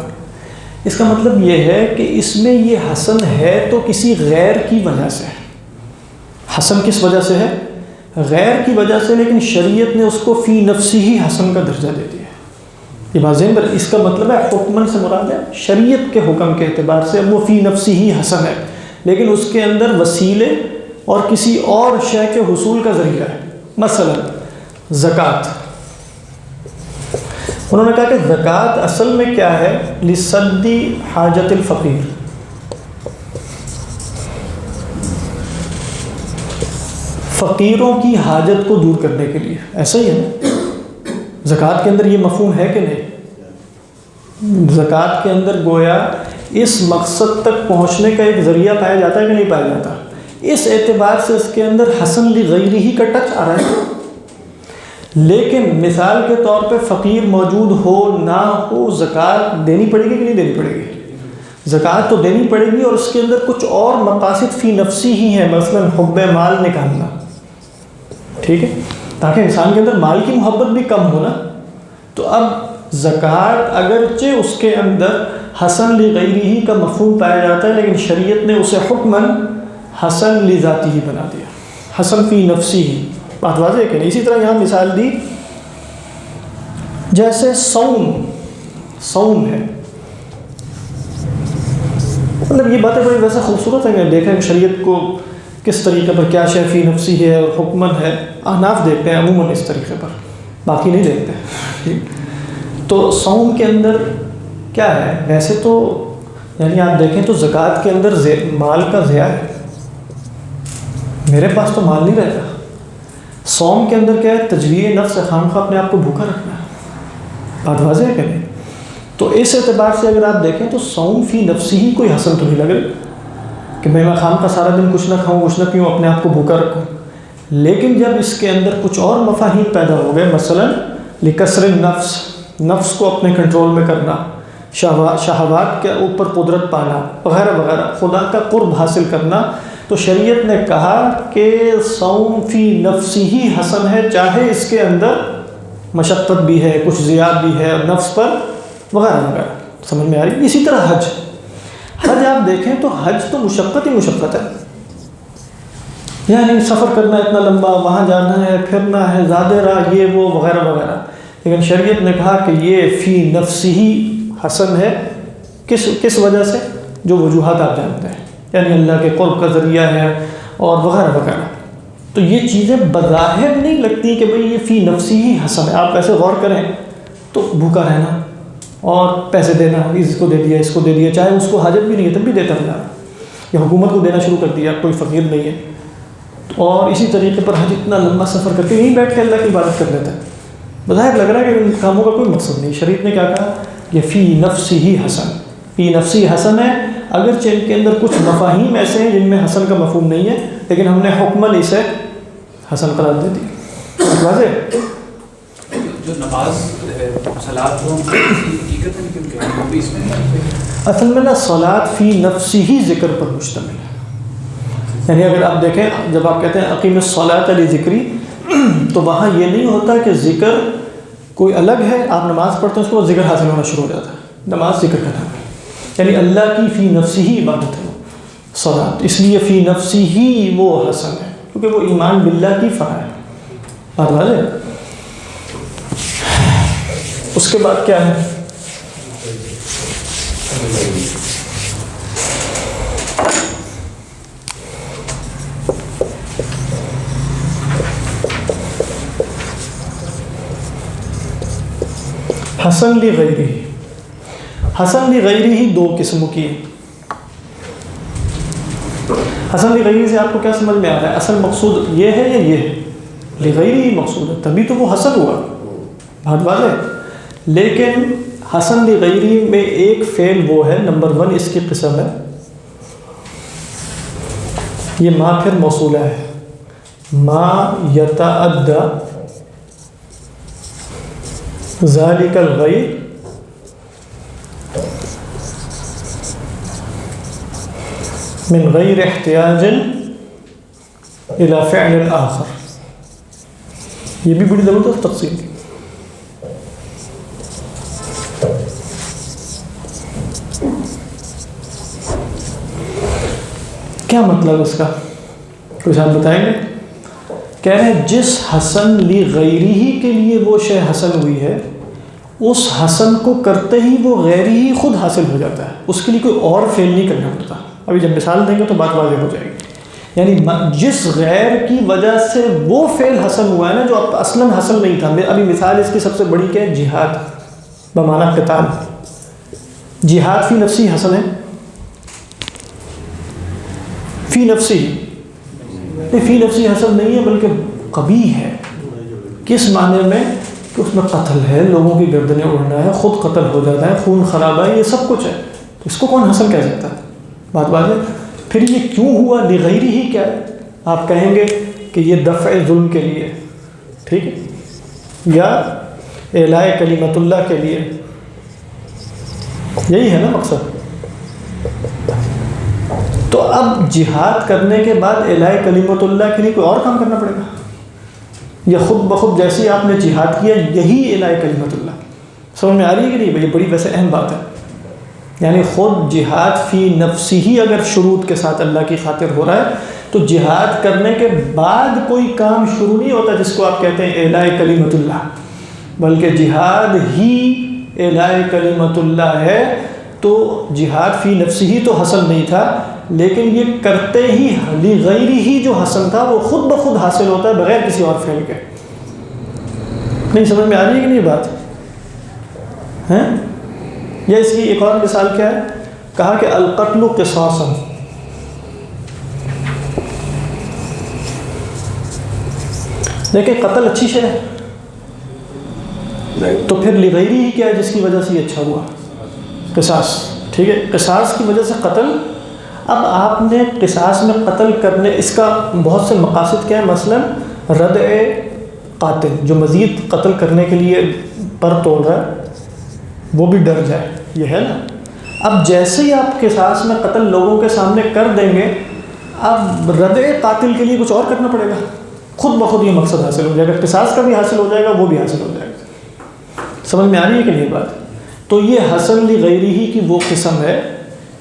A: اس کا مطلب یہ ہے کہ اس میں یہ حسن ہے تو کسی غیر کی وجہ سے ہے. حسن کس وجہ سے ہے؟ غیر کی وجہ سے، لیکن شریعت نے اس کو فی نفسہ حسن کا درجہ دے دیا ہے. یہ واضح پر اس کا مطلب ہے حکماً سے مراد ہے شریعت کے حکم کے اعتبار سے وہ فی نفسہ حسن ہے، لیکن اس کے اندر وسیلے اور کسی اور شے کے حصول کا ذریعہ ہے. مثلا زکوٰۃ، انہوں نے کہا کہ زکوٰۃ اصل میں کیا ہے؟ لسد حاجت الفقیر. فقیروں کی حاجت کو دور کرنے کے لیے. ایسا ہی ہے نا، زکوٰۃ کے اندر یہ مفہوم ہے کہ نہیں؟ زکوٰۃ کے اندر گویا اس مقصد تک پہنچنے کا ایک ذریعہ پایا جاتا ہے کہ نہیں پایا جاتا؟ اس اعتبار سے اس کے اندر حسن لغیرہ کا ٹچ آ رہا ہے. لیکن مثال کے طور پہ فقیر موجود ہو نہ ہو، زکوٰۃ دینی پڑے گی کہ نہیں دینی پڑے گی؟ زکوٰۃ تو دینی پڑے گی، اور اس کے اندر کچھ اور مقاصد فی نفسی ہی ہیں، مثلا حب مال نکالنا، ٹھیک ہے، تاکہ انسان کے اندر مال کی محبت بھی کم ہو نا. تو اب زکوٰۃ اگرچہ اس کے اندر حسن لغیرہ کا مفہوم پایا جاتا ہے، لیکن شریعت نے اسے حکماً حسن لذاتی ہی بنا دیا، حسن فی نفسی ہی. بات واضح ہے کہ نہیں؟ اسی طرح یہاں مثال دی جیسے صوم ہے. مطلب یہ باتیں بڑی ویسے خوبصورت ہیں کہ دیکھیں شریعت کو کس طریقے پر کیا شے فی نفسی ہے اور حکمن ہے. احناف دیکھتے ہیں عموماً اس طریقے پر، باقی نہیں دیکھتے. تو صوم کے اندر کیا ہے؟ ویسے تو یعنی آپ دیکھیں تو زکوٰۃ کے اندر مال کا ضیاع ہے، میرے پاس تو مال نہیں رہتا. صوم کے اندر کیا ہے؟ تجویع نفس، خامخواہ اپنے آپ کو بھوکا رکھنا ہے. بات واضح ہے کہ نہیں؟ تو اس اعتبار سے اگر آپ دیکھیں تو صوم فی نفسی ہی کوئی حسن تو نہیں لگ رہا کہ میں خامخواہ سارا دن کچھ نہ کھاؤں کچھ نہ پیوں، اپنے آپ کو بھوکا رکھوں. لیکن جب اس کے اندر کچھ اور مفاہیم پیدا ہو گئے، مثلا لکسر النفس، نفس کو اپنے کنٹرول میں کرنا، شہوات کے اوپر قدرت پانا وغیرہ وغیرہ، خدا کا قرب حاصل کرنا، تو شریعت نے کہا کہ صوم فی نفسی ہی حسن ہے، چاہے اس کے اندر مشقت بھی ہے، کچھ زیاد بھی ہے نفس پر وغیرہ وغیرہ. سمجھ میں آ رہی؟ اسی طرح حج آپ دیکھیں تو حج تو مشقت ہی مشقت ہے، یعنی سفر کرنا اتنا لمبا، وہاں جانا ہے، پھرنا ہے، زیادہ راہ، یہ وہ وغیرہ وغیرہ. لیکن شریعت نے کہا کہ یہ فی نفسی ہی حسن ہے. کس وجہ سے؟ جو وجوہات آپ جانتے ہیں، یعنی اللہ کے قرب کا ذریعہ ہے اور وغیرہ وغیرہ. تو یہ چیزیں بظاہر نہیں لگتی کہ بھئی یہ فی نفسی ہی حسن ہے. آپ ایسے غور کریں تو بھوکا رہنا اور پیسے دینا، اس کو دے دیا، اس کو دے دیا، چاہے اس کو حاجت بھی نہیں ہے تب بھی دیتا رہنا، یا حکومت کو دینا شروع کر دیا، کوئی فقیر نہیں ہے اور اسی طریقے پر حج اتنا لمبا سفر کر کے یہیں بیٹھ کے اللہ کی عبادت کر لیتا ہے. بظاہر لگ رہا ہے کہ ان کاموں کا کوئی مقصد نہیں. شریعت نے کیا کہا؟ یہ فی نفسی ہی حسن، فی نفسی حسن ہے، اگرچہ ان کے اندر کچھ مفاہیم ایسے ہیں جن میں حسن کا مفہوم نہیں ہے، لیکن ہم نے حکماً اسے حسن قرار دے دی. واضح؟
D: جو نماز صلاۃ وہ حقیقت ہے لیکن وہ بھی اس میں
A: اصل میں نا صلاۃ فی نفسی ہی ذکر پر مشتمل ہے. یعنی اگر آپ دیکھیں جب آپ کہتے ہیں اقیم الصلاۃ لذکری، تو وہاں یہ نہیں ہوتا کہ ذکر کوئی الگ ہے، آپ نماز پڑھتے ہیں اس کو ذکر حاصل ہونا شروع ہو جاتا ہے. نماز ذکر کا نام ہے، یعنی اللہ کی فی نفسی ہی عبادت ہے صلاۃ، اس لیے فی نفسی ہی وہ حسن ہے کیونکہ وہ ایمان باللہ کی فرع ہے. بات واضح ہے؟ اس کے بعد کیا ہے؟ حسن لغیرہ. حسن لغیرہ ہی دو قسم کی ہے. حسن لغیرہ سے آپ کو کیا سمجھ میں آ رہا ہے؟ اصل مقصود یہ ہے یا یہ ہے؟ لغیرہ ہی مقصود ہے، تبھی تو وہ حسن ہوا. بات واضح ہے؟ لیکن حسن لغیرہ میں ایک فعل وہ ہے، نمبر 1 اس کی قسم ہے، یہ ما پھر موصولہ ہے، ما یتعدی ذالک الغیر من غیر احتیاج الی فعل آخر. یہ بھی بڑی ضرورت ہے تقسیم کی. کیا مطلب اس کا؟ کچھ آپ بتائیں گے؟ کہہ رہے ہیں جس حسن لغیرہ کے لیے وہ شے حسن ہوئی ہے، اس حسن کو کرتے ہی وہ غیر ہی خود حاصل ہو جاتا ہے، اس کے لیے کوئی اور فعل نہیں کرنا پڑتا. ابھی جب مثال دیں گے تو بات واضح ہو جائے گی. یعنی جس غیر کی وجہ سے وہ فعل حسن ہوا ہے نا، جو اصلاً حسن نہیں تھا. ابھی مثال اس کی سب سے بڑی کیا ہے؟ جہاد بمعنی قتال. جہاد فی نفسی حسن ہے، فی نفسی فی نفسی حسن نہیں ہے بلکہ قبیح ہے. کس معنی میں؟ کہ اس میں قتل ہے، لوگوں کی گردنیں اڑنا ہے، خود قتل ہو جاتا ہے، خون خرابہ ہے، یہ سب کچھ ہے. تو اس کو کون حسن کہہ سکتا ہے؟ بات ہے. پھر یہ کیوں ہوا؟ لغیرہ ہی کیا ہے؟ آپ کہیں گے کہ یہ دفع ظلم کے لیے، ٹھیک ہے، یا اعلاء کلمت اللہ کے لیے. یہی ہے نا مقصد. تو اب جہاد کرنے کے بعد اعلاء کلمت اللہ کے لیے کوئی اور کام کرنا پڑے گا، یا خود بخود جیسے آپ نے جہاد کیا یہی اعلاء کلمت اللہ؟ سمجھ میں آ رہی ہے کہ نہیں؟ یہ بڑی ویسے اہم بات ہے. یعنی خود جہاد فی نفسی ہی اگر شروط کے ساتھ اللہ کی خاطر ہو رہا ہے، تو جہاد کرنے کے بعد کوئی کام شروع نہیں ہوتا جس کو آپ کہتے ہیں اعلاء کلمت اللہ، بلکہ جہاد ہی اعلاء کلمت اللہ ہے. تو جہاد فی نفسی ہی تو حسن نہیں تھا، لیکن یہ کرتے ہی لغیرہ ہی جو حسن تھا وہ خود بخود حاصل ہوتا ہے بغیر کسی اور فعل کے. نہیں سمجھ میں آ رہی ہے کہ نہیں بات ہے؟ یا اس کی ایک اور مثال کیا ہے؟ کہا کہ القتل قصاصا. دیکھیں قتل اچھی شے ہے، تو پھر لغیرہ ہی کیا ہے جس کی وجہ سے یہ اچھا ہوا؟ قصاص. ٹھیک ہے، قصاص کی وجہ سے قتل. اب آپ نے قصاص میں قتل کرنے، اس کا بہت سے مقاصد کیا ہے؟ مثلا ردع قاتل، جو مزید قتل کرنے کے لیے پر توڑ رہا ہے وہ بھی ڈر جائے، یہ ہے نا. اب جیسے ہی آپ قصاص میں قتل لوگوں کے سامنے کر دیں گے، اب ردع قاتل کے لیے کچھ اور کرنا پڑے گا، خود بخود یہ مقصد حاصل ہو جائے گا. قصاص کا بھی حاصل ہو جائے گا، وہ بھی حاصل ہو جائے گا. سمجھ میں آ رہی ہے کہ نہیں بات؟ تو یہ حسن لغیرہ کی وہ قسم ہے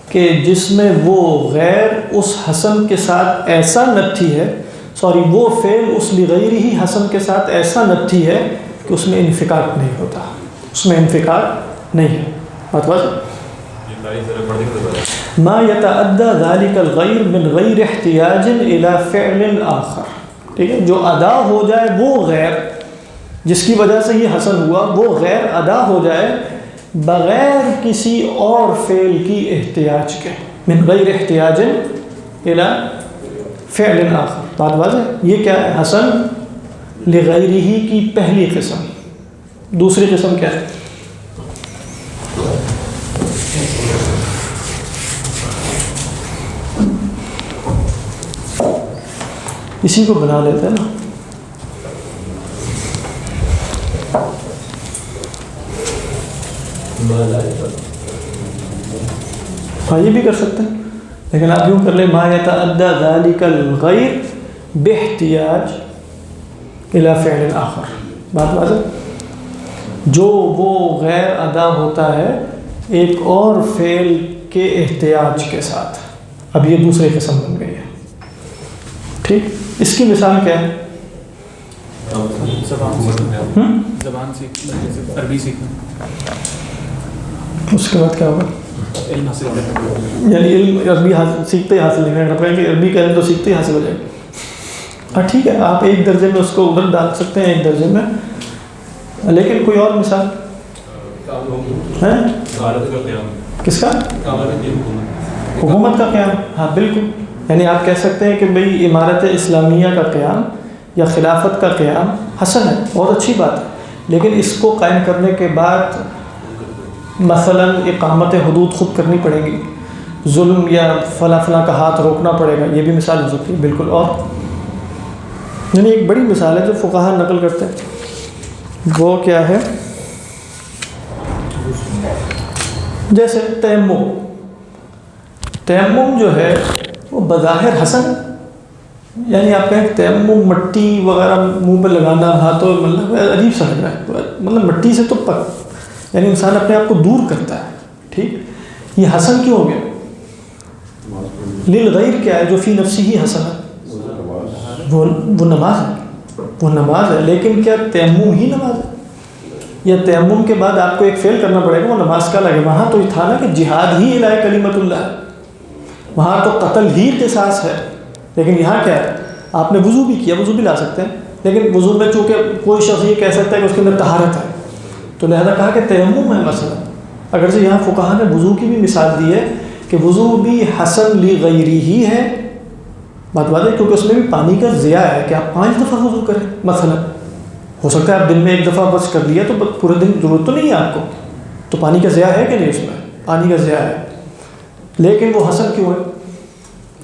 A: کہ جس میں وہ غیر اس حسن کے ساتھ ایسا نتھی ہے، وہ فعل اس لغیرہ حسن کے ساتھ ایسا نتھی ہے کہ اس میں انفکاک نہیں ہوتا، اس میں انفکاک نہیں ہے. مطلب ما یتعدی ذالک الغیر من غیر احتیاج الی فعل آخر. ٹھیک ہے، جو ادا ہو جائے وہ غیر جس کی وجہ سے یہ حسن ہوا، وہ غیر ادا ہو جائے بغیر کسی اور فعل کی احتیاج کے. من غیر احتیاج الی فعل آخر. بات واضح. یہ کیا ہے؟ حسن لغیرہ کی پہلی قسم. دوسری قسم کیا ہے؟ اسی کو بنا لیتے ہیں نا. ہاں یہ بھی کر سکتے ہیں، لیکن آپ یوں کر لیں ما یتعدی ذلک الغیر باحتیاج الی فعل آخر. بات واضح. جو وہ غیر ادا ہوتا ہے ایک اور فعل کے احتیاج کے ساتھ. اب یہ دوسری قسم بن گئی ہے. ٹھیک. اس کی مثال کیا ہے؟
D: زبان سیکھنا، عربی سیکھنا.
A: اس کے بعد کیا ہوگا؟
D: علم حاصل کرنا.
A: یعنی علم عربی سیکھتے ہی حاصل نہیں کرنا کہ عربی کریں تو سیکھتے ہی حاصل ہو جائے. ہاں ٹھیک ہے، آپ ایک درجے میں اس کو ادھر ڈال سکتے ہیں، ایک درجے میں. لیکن کوئی اور مثال ہے؟ کس کا؟ حکومت کا قیام. ہاں بالکل. یعنی آپ کہہ سکتے ہیں کہ بھئی عمارت اسلامیہ کا قیام یا خلافت کا قیام حسن ہے، بہت اچھی بات ہے، لیکن اس کو قائم کرنے کے بعد مثلاً اقامت حدود خود کرنی پڑے گی، ظلم یا فلاں فلاں کا ہاتھ روکنا پڑے گا. یہ بھی مثال ہو سکتی ہے بالکل. اور یعنی ایک بڑی مثال ہے جو فقہا نقل کرتے ہیں، وہ کیا ہے؟ جیسے تیمم. تیمم جو ہے وہ بظاہر حسن، یعنی آپ کہیں تیمم مٹی وغیرہ منہ پہ لگانا ہاتھوں، مطلب عجیب سا لگ رہا ہے. مطلب مٹی سے تو یعنی انسان اپنے آپ کو دور کرتا ہے. ٹھیک. یہ حسن کیوں ہو گیا؟ للغیر کیا ہے جو فی نفسی ہی حسن ہے؟ وہ نماز ہے. وہ نماز ہے. لیکن کیا تیمم ہی نماز ہے؟ یا تیمم کے بعد آپ کو ایک فعل کرنا پڑے گا، وہ نماز کا لگے. وہاں تو یہ تھا نا کہ جہاد ہی الہ کلمت اللہ ہے، وہاں تو قتل ہی قصاص ہے. لیکن یہاں کیا ہے؟ آپ نے وضو بھی کیا، وضو بھی لا سکتے ہیں، لیکن وضو میں چونکہ کوئی شخص یہ کہہ سکتا ہے کہ اس کے اندر طہارت ہے، تو لہذا کہا کہ تیمم ہے مثلا. اگرچہ یہاں فقہا نے وضو کی بھی مثال دی ہے کہ وضو بھی حسن لغیری ہی ہے. بات بات ہے کیونکہ اس میں بھی پانی کا ضیاع ہے کہ آپ 5 دفعہ وضو کریں مثلا. ہو سکتا ہے آپ دن میں 1 دفعہ بس کر لیا تو پورے دن ضرورت تو نہیں ہے آپ کو، تو پانی کا ضیاع ہے کہ نہیں؟ اس میں پانی کا ضیاع ہے، لیکن وہ حسن کیوں ہے؟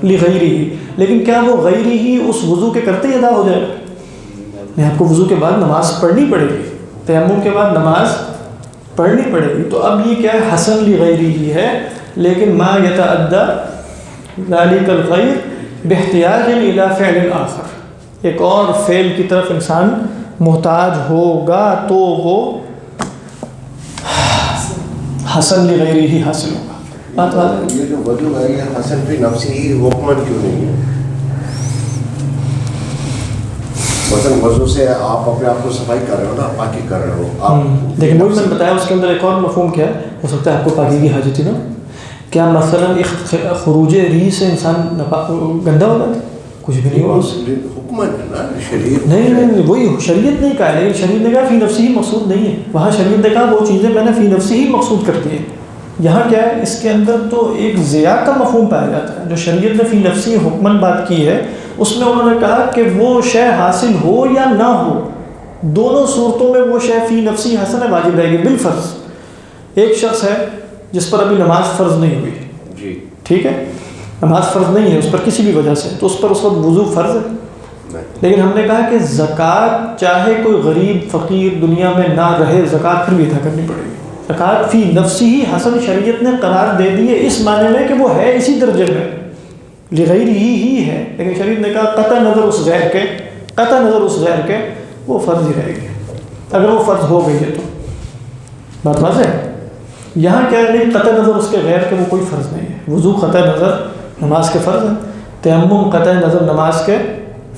A: لغیری ہی. لیکن کیا وہ غیری ہی اس وضو کے کرتے ہی ادا ہو جائے گا؟ نہیں، آپ کو وضو کے بعد نماز پڑھنی پڑے گی، تیمم کے بعد نماز پڑھنی پڑے گی. تو اب یہ کیا ہے؟ حسن لغیری ہی ہے. لیکن ما یتعدی ذلک الغیر باحتیاج الی فعل آخر، ایک اور فعل کی طرف انسان محتاج ہوگا تو وہ حسن لغیری ہی حاصل ہوگا. بات واضح.
B: یہ جو وضو ہے یہ حسن فی نفسی ہی حکمن کیوں نہیں ہے؟ مثلا وضو سے آپ اپنے آپ کو صفائی کر رہے ہو نا، پاکی کر رہے ہو آپ.
A: لیکن وہ میں نے بتایا اس کے اندر ایک اور مفہوم کیا ہے، ہو سکتا ہے آپ کو پاکی کی حاجت ہی نا. کیا مثلا خروج ریح سے انسان گندا ہو جاتا ہے؟ کچھ بھی نہیں ہوا اس سے.
B: حکمن ہے نا، شریعت.
A: نہیں، وہی شریعت نہیں کہا ہے، لیکن شریعت نے کہا فی نفسی ہی مقصود نہیں ہے. وہاں شریعت نے کہا وہ چیزیں میں نے فی نفسی ہی مقصود کر دی ہیں. یہاں کیا ہے؟ اس کے اندر تو ایک ضیاع کا مفہوم پایا جاتا ہے. جو شریعت نے فی نفسی حکمن بات کی ہے اس میں انہوں نے کہا کہ وہ شے حاصل ہو یا نہ ہو، دونوں صورتوں میں وہ شے فی نفسی حسن ہے، واجب رہے گی بالفرض. ایک شخص ہے جس پر ابھی نماز فرض نہیں ہوئی،
B: جی
A: ٹھیک ہے، نماز فرض نہیں ہے اس پر کسی بھی وجہ سے، تو اس پر اس وقت وضو فرض ہے. لیکن ہم نے کہا کہ زکوٰۃ چاہے کوئی غریب فقیر دنیا میں نہ رہے، زکوٰۃ پھر بھی ادا کرنی پڑے گی. زکوٰۃ فی نفسی ہی حسن شریعت نے قرار دے دی ہے اس معنی میں کہ وہ ہے اسی درجے میں، لغیر ہی ہے. لیکن شریعت نے کہا قطع نظر اس غیر کے وہ فرض ہی رہے گی اگر وہ فرض ہو گئی ہے تو. بات واضح ہے. یہاں کیا ہے؟ نہیں، قطع نظر اس کے غیر کے وہ کوئی فرض نہیں ہے. وضو قطع نظر نماز کے فرض ہے، تیمم قطع نظر نماز کے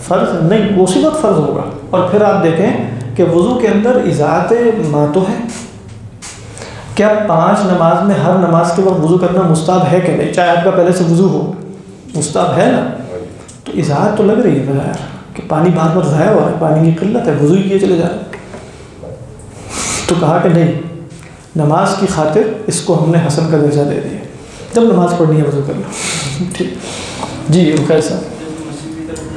A: فرض نہیں، وہ اسی وقت فرض ہوگا. اور پھر آپ دیکھیں کہ وضو کے اندر اضاعت ما تو ہے. کیا 5 نماز میں ہر نماز کے وقت وضو کرنا مستحب ہے کہ نہیں؟ چاہے آپ کا پہلے سے وضو ہو، مستحب ہے نا. تو اضاعت تو لگ رہی ہے بظاہر کہ پانی بار بار ضائع ہو رہا ہے، پانی کی قلت ہے، وضو ہی کیے چلے جا رہے ہیں. تو کہا کہ نہیں، نماز کی خاطر اس کو ہم نے حسن کا درجہ دے دیا. جب نماز پڑھنی ہے وضو کر لو. ٹھیک جی. کیسا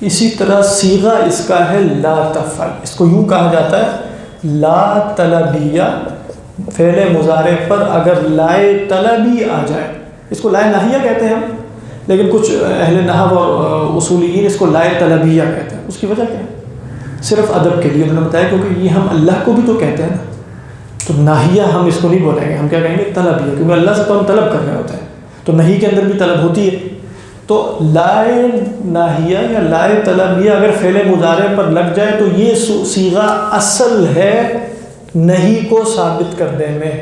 A: اسی طرح صیغہ اس کا ہے لا تفعل، اس کو یوں کہا جاتا ہے لا طلبیہ، فعل مضارع پر اگر لائے طلبی آ جائے، اس کو لائے ناہیہ کہتے ہیں ہم، لیکن کچھ اہل نحو اور اصولیین اس کو لائے طلبیہ کہتے ہیں۔ اس کی وجہ کیا ہے؟ صرف ادب کے لیے انہوں نے بتایا، کیونکہ یہ ہم اللہ کو بھی تو کہتے ہیں نا، تو ناہیہ ہم اس کو نہیں بولیں گے، ہم کیا کہیں گے طلبیہ، کیونکہ اللہ سے تو ہم طلب کر رہے ہوتے ہیں، تو نہیں کے اندر بھی طلب ہوتی ہے۔ تو لائے ناہیہ یا لائے طلبیہ اگر فعل مضارع پر لگ جائے تو یہ صیغہ اصل ہے نہیں کو ثابت کرنے میں،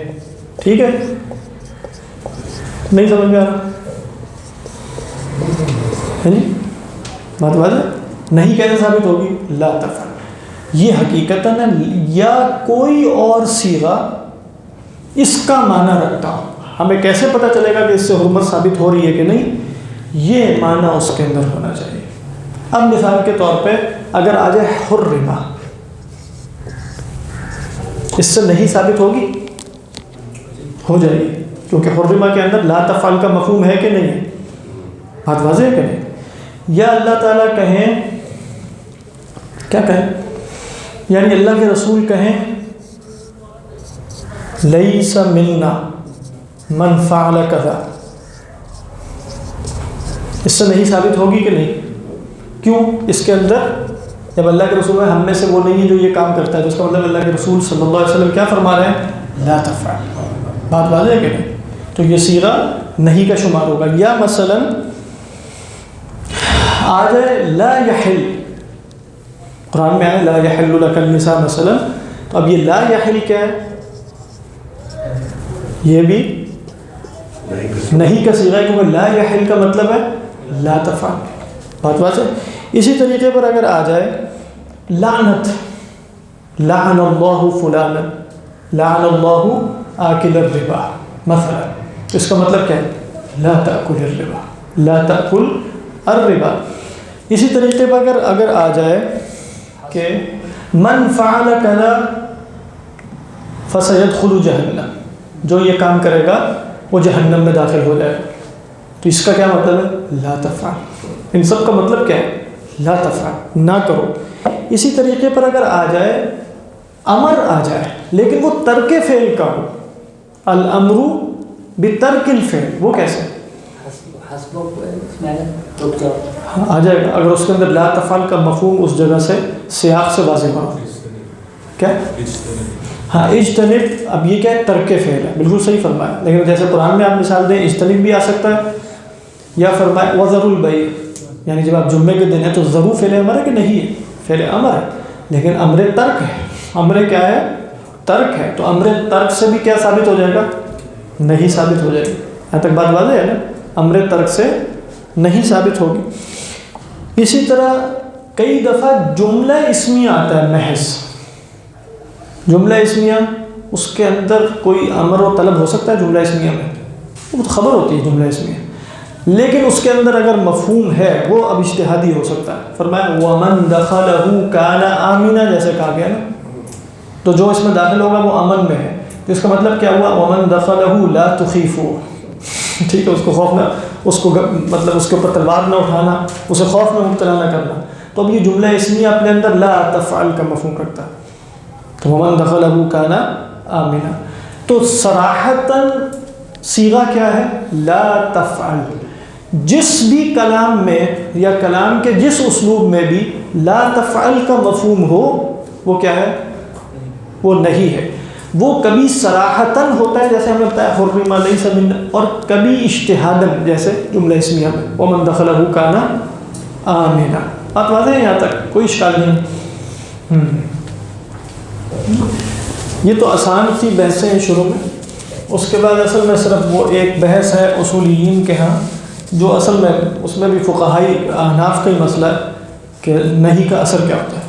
A: ٹھیک ہے؟ نہیں سمجھ میں آ رہا ہے جی؟ بات واضح؟ نہیں کیسے ثابت ہوگی؟ لا تفعل، یہ حقیقتاً یا کوئی اور صیغہ اس کا معنی رکھتا ہوں، ہمیں کیسے پتہ چلے گا کہ اس سے حرمت ثابت ہو رہی ہے کہ نہیں؟ یہ معنی اس کے اندر ہونا چاہیے۔ اب مثال کے طور پہ اگر آ جائے حرمہ، اس سے نہیں ثابت ہوگی؟ ہو جائے گی، کیونکہ حرمہ کے اندر لا تفعل کا مفہوم ہے کہ نہیں ہے؟ بات واضح ہے کہ نہیں؟ یا اللہ تعالیٰ کہیں، کیا کہیں؟ یعنی اللہ کے رسول کہیں لیس منا من فعل کذا، اس سے نہیں ثابت ہوگی کہ نہیں؟ کیوں؟ اس کے اندر جب اللہ کے رسول ہے ہم میں سے وہ نہیں ہے جو یہ کام کرتا ہے، تو اس کا مطلب اللہ کے رسول صلی اللہ علیہ وسلم کیا فرما رہے ہیں؟ لا تفعل۔ بات واضح ہے کہ نہیں؟ تو یہ صیغہ نہیں کا شمار ہوگا۔ یا مثلا آ جائے لا یحل، قرآن میں آئے لا یحل لک النساء مثلا، تو اب یہ لا یحل کیا ہے؟ یہ بھی نہیں کا صیغہ ہے، کیونکہ لا یحل کا مطلب ہے لا تفعل۔ بات واضح؟ اسی طریقے پر اگر آ جائے لعنت، لعن اللہ فلانا، لعن اللہ آکل الربا مثلا، اس کا مطلب کیا ہے؟ لا تأکل الربا، لا تأکل الربا۔ اسی طریقے پر اگر آ جائے کہ من فعل کذا فسيدخل جہنم، جو یہ کام کرے گا وہ جہنم میں داخل ہو جائے گا، تو اس کا کیا مطلب ہے؟ لا تفعل۔ ان سب کا مطلب کیا ہے؟ لا تفعل، نہ کرو۔ اسی طریقے پر اگر آ جائے امر آ جائے لیکن وہ ترک فعل کا ہو، الامر بترک الفعل، وہ کیسے؟ آ جائے گا اگر اس کے اندر لا تفعل کا مفہوم اس جگہ سے سیاق سے واضح ہو۔ کیا؟ ہاں اجتنب، اب یہ کیا ہے؟ ترک فعل ہے، بالکل صحیح فرمایا، لیکن جیسے قرآن میں آپ مثال دیں اجتنب بھی آ سکتا ہے، یا فرمائے وذروا البیع، یعنی جب آپ جمعے کے دن ہے تو ضرور فعل امر ہے کہ نہیں ہے؟ فعل امر ہے، لیکن امر ترک ہے۔ امر کیا ہے؟ ترک ہے، تو امر ترک سے بھی کیا ثابت ہو جائے گا؟ نہیں ثابت ہو جائے گا۔ یہاں تک بات واضح ہے نا؟ امر ترک سے نہیں ثابت ہوگی۔ اسی طرح کئی دفعہ جملہ اسمیہ آتا ہے محض، جملہ اسمیہ اس کے اندر کوئی امر و طلب ہو سکتا ہے جملہ اسمیہ میں، وہ تو خبر ہوتی ہے جملہ اسمیہ، لیکن اس کے اندر اگر مفہوم ہے وہ اب اجتہادی ہو سکتا ہے۔ فرمایا وَمَن دَخَلَهُ كَانَ آمِنًا، جیسے کہا گیا نا، تو جو اس میں داخل ہوگا وہ امن میں ہے، تو اس کا مطلب کیا ہوا؟ وَمَن دَخَلَهُ لَا تُخِيفُوا، ٹھیک ہے، اس کو خوف نہ، اس کو مطلب اس کے اوپر تلوار نہ اٹھانا، اسے خوف میں مبتلا نہ کرنا، تو اب یہ جملہ اسمیہ اپنے اندر لا تفعل کا مفہوم رکھتا ہے، تو وَمَن دَخَلَهُ كَانَ آمِنًا۔ تو صراحتاً صیغہ کیا ہے؟ لا تفعل۔ جس بھی کلام میں یا کلام کے جس اسلوب میں بھی لا تفعل کا مفہوم ہو وہ کیا ہے؟ وہ نہیں ہے۔ وہ کبھی صراحتاً ہوتا ہے جیسے ہم نے بتایا حرم لیس منا، اور کبھی اجتہاداً جیسے جملہ اسمیہ میں وَمَن دَخَلَهُ كَانَ آمِنًا۔ بات واضح ہے یہاں تک؟ کوئی اشکال نہیں۔ یہ تو آسان سی بحثیں ہیں شروع میں، اس کے بعد اصل میں صرف وہ ایک بحث ہے اصولیین کے ہاں، جو اصل میں اس میں بھی فقہائی احناف کا ہی مسئلہ ہے کہ نہیں کا اثر کیا ہوتا ہے،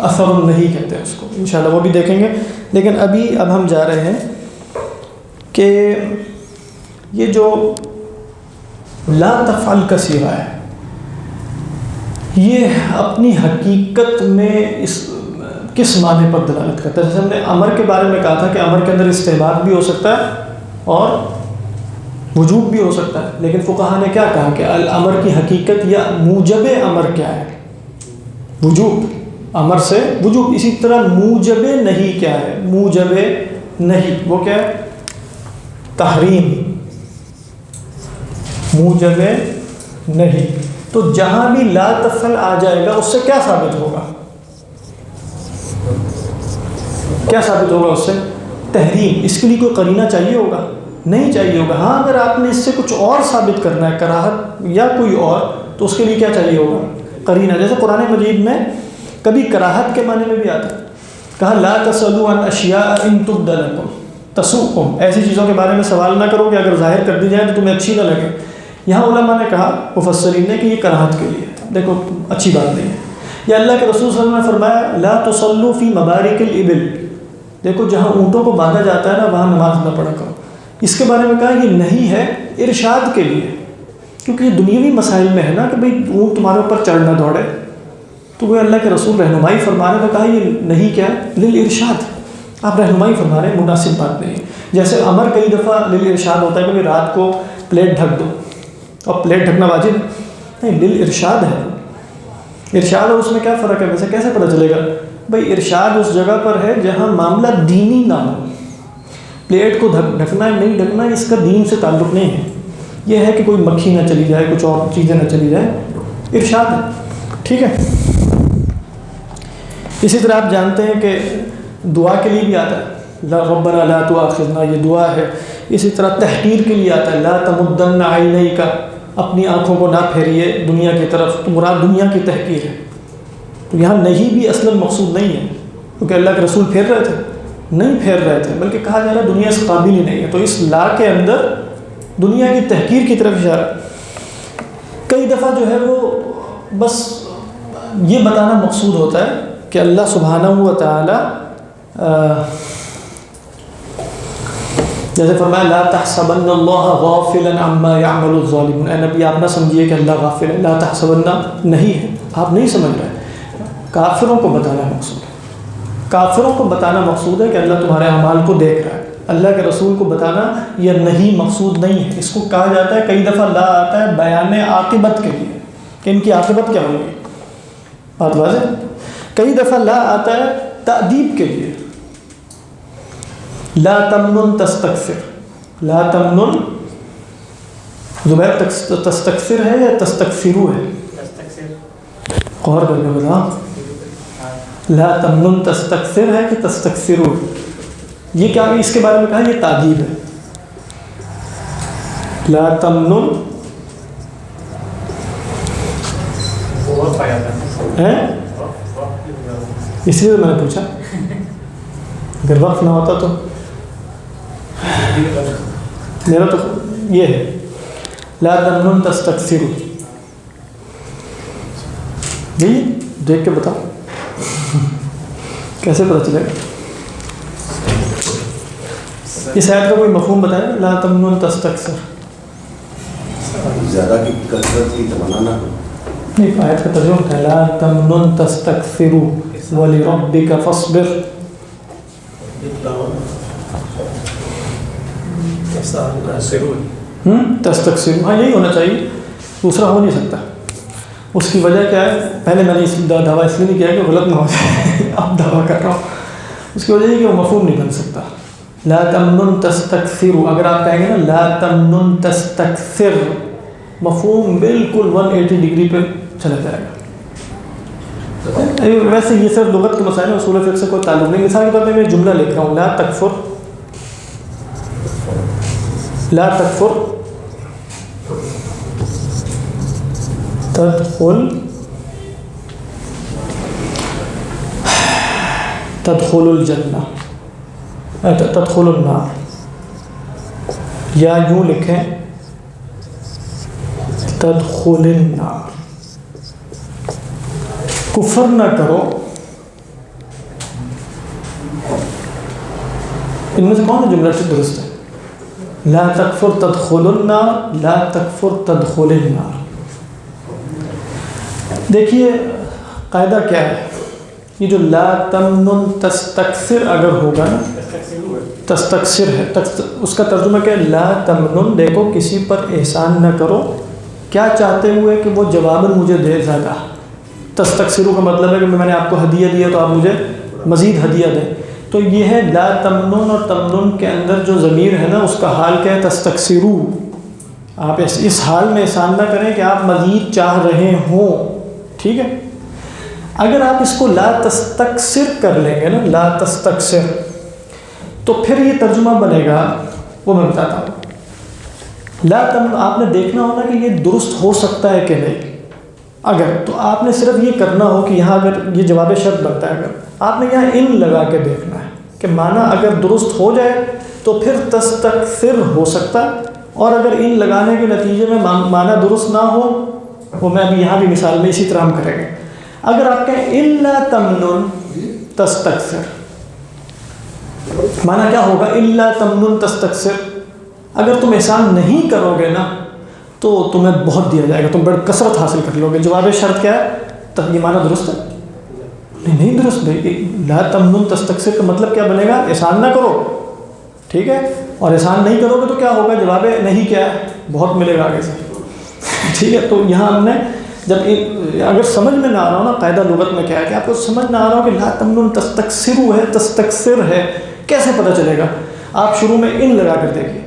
A: اثر نہیں کہتے ہیں اس کو، انشاءاللہ وہ بھی دیکھیں گے۔ لیکن اب ہم جا رہے ہیں کہ یہ جو لا تفعل کا صیغہ ہے یہ اپنی حقیقت میں کس معنی پر دلالت کرتا ہے؟ جیسے ہم نے امر کے بارے میں کہا تھا کہ امر کے اندر استحباب بھی ہو سکتا ہے اور وجوب بھی ہو سکتا ہے، لیکن فقہا نے کیا کہا کہ الامر کی حقیقت یا موجب امر کیا ہے؟ وجوب، امر سے وجوب. اسی طرح موجب نہیں کیا ہے؟ موجب نہیں وہ کیا ہے؟ تحریم. موجب نہیں. تو جہاں بھی لا تفعل آ جائے گا اس سے کیا ثابت ہوگا؟ کیا ثابت ہوگا اس سے؟ تحریم. اس کے لیے کوئی قرینہ چاہیے ہوگا؟ نہیں چاہیے ہوگا. ہاں اگر آپ نے اس سے کچھ اور ثابت کرنا ہے، کراہت یا کوئی اور، تو اس کے لیے کیا چاہیے ہوگا؟ قرینہ. جیسے قرآن مجید میں کبھی کراہت کے معنی میں بھی آتا ہے، کہا لا تسألوا عن اشیاء ان تبد لکم تسؤکم. ایسی چیزوں کے بارے میں سوال نہ کرو کہ اگر ظاہر کر دی جائے تو تمہیں اچھی نہ لگے. یہاں علماء نے کہا، مفسرین نے، کہ یہ کراہت کے لیے، دیکھو اچھی بات نہیں ہے. یا اللہ کے رسول صلی اللہ علیہ وسلم نے فرمایا لا تصلوا فی مبارک الابل. دیکھو جہاں اونٹوں کو باندھا جاتا ہے نا وہاں نماز نہ پڑھا کرو. اس کے بارے میں کہا یہ نہیں ہے ارشاد کے لیے، کیونکہ یہ دنیاوی مسائل میں ہے نا کہ بھئی اونٹ تمہارے اوپر چڑھ نہ دوڑے. تو وہ اللہ کے رسول رہنمائی فرما رہے، تو کہا یہ نہیں کیا ہے؟ للارشاد. آپ رہنمائی فرما رہے ہیں، مناسب بات نہیں ہے. جیسے امر کئی دفعہ للارشاد ہوتا ہے کہ رات کو پلیٹ ڈھک دو، اور پلیٹ ڈھکنا واجب نہیں، للارشاد ہے. ارشاد اور اس میں کیا فرق ہے؟ ویسے کیسے پتہ چلے گا؟ بھئی ارشاد اس جگہ پر ہے جہاں معاملہ دینی نہ ہو. پلیٹ کو ڈھکنا ہے نہیں ڈھکنا ہے اس کا دین سے تعلق نہیں ہے. یہ ہے کہ کوئی مکھی نہ چلی جائے، کچھ اور چیزیں نہ چلی جائے، ارشاد ہے. ٹھیک ہے. اسی طرح آپ جانتے ہیں کہ دعا کے لیے بھی آتا ہے لا ربنا لا تؤاخذنا، یہ دعا ہے. اسی طرح تحقیر کے لیے آتا ہے لا تمدن عینیک، اپنی آنکھوں کو نہ پھیریے دنیا کی طرف. تو مراد دنیا کی تحقیر ہے. تو یہاں نہیں بھی اصلاً مقصود نہیں ہے، کیونکہ اللہ کے رسول پھیر رہے تھے؟ نہیں پھیر رہے تھے، بلکہ کہا جا رہا ہے دنیا اس قابل ہی نہیں ہے. تو اس لا کے اندر دنیا کی تحقیر کی طرف اشارہ. کئی دفعہ جو ہے وہ بس یہ بتانا مقصود ہوتا ہے کہ اللہ سبحانہ و تعالی جیسے فرمایا لا تحسبن اللہ غافلا عما يعمل الظالمون. اے نبی آپ نہ سمجھیے کہ اللہ غافل ہے. لا تحسبن نہیں ہے، آپ نہیں سمجھ رہے. کافروں کو بتانا مقصود ہے. کافروں کو بتانا مقصود ہے کہ اللہ تمہارے اعمال کو دیکھ رہا ہے. اللہ کے رسول کو بتانا یہ نہیں مقصود نہیں ہے. اس کو کہا جاتا ہے، کئی دفعہ لا آتا ہے بیان عاقبت کے لیے کہ ان کی عاقبت کیا ہوگی. بات واضح. کئی دفعہ لا آتا ہے تأدیب کے لیے. لا تمنن تستکثر. لا تمنن زبیر تستکثر ہے یا تستکثرو ہے؟ غور کر کے بتا. لا تمنن تستکثر ہے کہ تستکثرو؟ یہ کیا اس کے بارے میں کہا؟ یہ تعجیب ہے. لا تمنن ہے، اس لیے میں نے پوچھا. اگر وقت نہ ہوتا تو میرا تو یہ ہے لا تمنن تستکثر. یہی دیکھ کے بتا کیسے پتہ چلے گا. اس آیت کا کوئی مفہوم بتائیں. لا تمنن تستکثر
B: زیادہ کی کثرت کی تمنا نہ کرو.
A: نہیں، آیت کا ترجمہ ہوتا ہے لا تمنن تستکثر ولربک فاصبر. تستکثر ہاں یہی ہونا چاہیے، دوسرا ہو نہیں سکتا. اس کی وجہ کیا ہے؟ پہلے میں نے اس دعویٰ اس لیے نہیں کیا کہ غلط نہ ہو جائے، اب دعویٰ کر رہا ہوں. اس کی وجہ یہ کہ وہ مفہوم نہیں بن سکتا. لا تمنن تستکثر، اگر آپ کہیں گے نا لا تمنن تستکثر، مفہوم بالکل 180 ڈگری پہ چلا جائے گا. ویسے یہ صرف لغت کے مسائل اصول فقہ سے کوئی تعلق نہیں. مثال کے طور پہ میں جملہ لکھ رہا ہوں لا تکفر، لا تکفر تدخل الجنہ تدخل النار، یا یوں لکھیں تدخل النار. کفر نہ کرو. ان میں سے کون سا جملہ درست ہے؟ لا تکفر تدخل النار، لا تکفر تدخل النار. دیکھیے قاعدہ کیا ہے. یہ جو لا تمنن تستکثر اگر ہوگا نا، تستکثر ہے، اس کا ترجمہ کیا ہے؟ لا تمنن، دیکھو کسی پر احسان نہ کرو، کیا چاہتے ہوئے کہ وہ جواباً مجھے دے زیادہ. تستکثروا کا مطلب ہے کہ میں نے آپ کو ہدیہ دیا تو آپ مجھے مزید ہدیہ دیں. تو یہ ہے لا تمنن، اور تمنن کے اندر جو ضمیر ہے نا اس کا حال کیا ہے؟ تستکثروا. آپ اس حال میں احسان نہ کریں کہ آپ مزید چاہ رہے ہوں. ٹھیک ہے. اگر آپ اس کو لا تستکثر کر لیں گے نا، لا تستکثر، تو پھر یہ ترجمہ بنے گا، وہ میں بتاتا ہوں. لا تمنن آپ نے دیکھنا ہونا کہ یہ درست ہو سکتا ہے کہ نہیں. اگر تو آپ نے صرف یہ کرنا ہو کہ یہاں اگر یہ جواب شرط بنتا ہے، اگر آپ نے یہاں ان لگا کے دیکھنا ہے کہ معنی اگر درست ہو جائے تو پھر تستکثر ہو سکتا ہے، اور اگر ان لگانے کے نتیجے میں معنی درست نہ ہو، وہ میں ابھی یہاں بھی مثال میں اسی طرح ہم کریں گے. اگر آپ کہیں الا تمنن تستکثر، معنی کیا ہوگا؟ الا تمنن تستکثر، اگر تم احسان نہیں کرو گے نا تو تمہیں بہت دیا جائے گا، تم بڑی کثرت حاصل کر لو گے. جواب شرط کیا ہے؟ یہ معنی درست ہے؟ نہیں درست. لا تمنن تستکثر کا مطلب کیا بنے گا؟ احسان نہ کرو. ٹھیک ہے. اور احسان نہیں کرو گے تو کیا ہوگا؟ جواب نہیں کیا ہے؟ بہت ملے گا آگے سے. ٹھیک ہے. تو یہاں ہم نے جب اگر سمجھ میں نہ آ رہا ہو نا قاعدہ لغت میں کیا ہے کہ آپ کو سمجھ نہ آ رہا ہو کہ لا تمنن تستکثروا ہے، تستکثر ہے، کیسے پتہ چلے گا؟ آپ شروع میں ان لگا کر دیکھیے،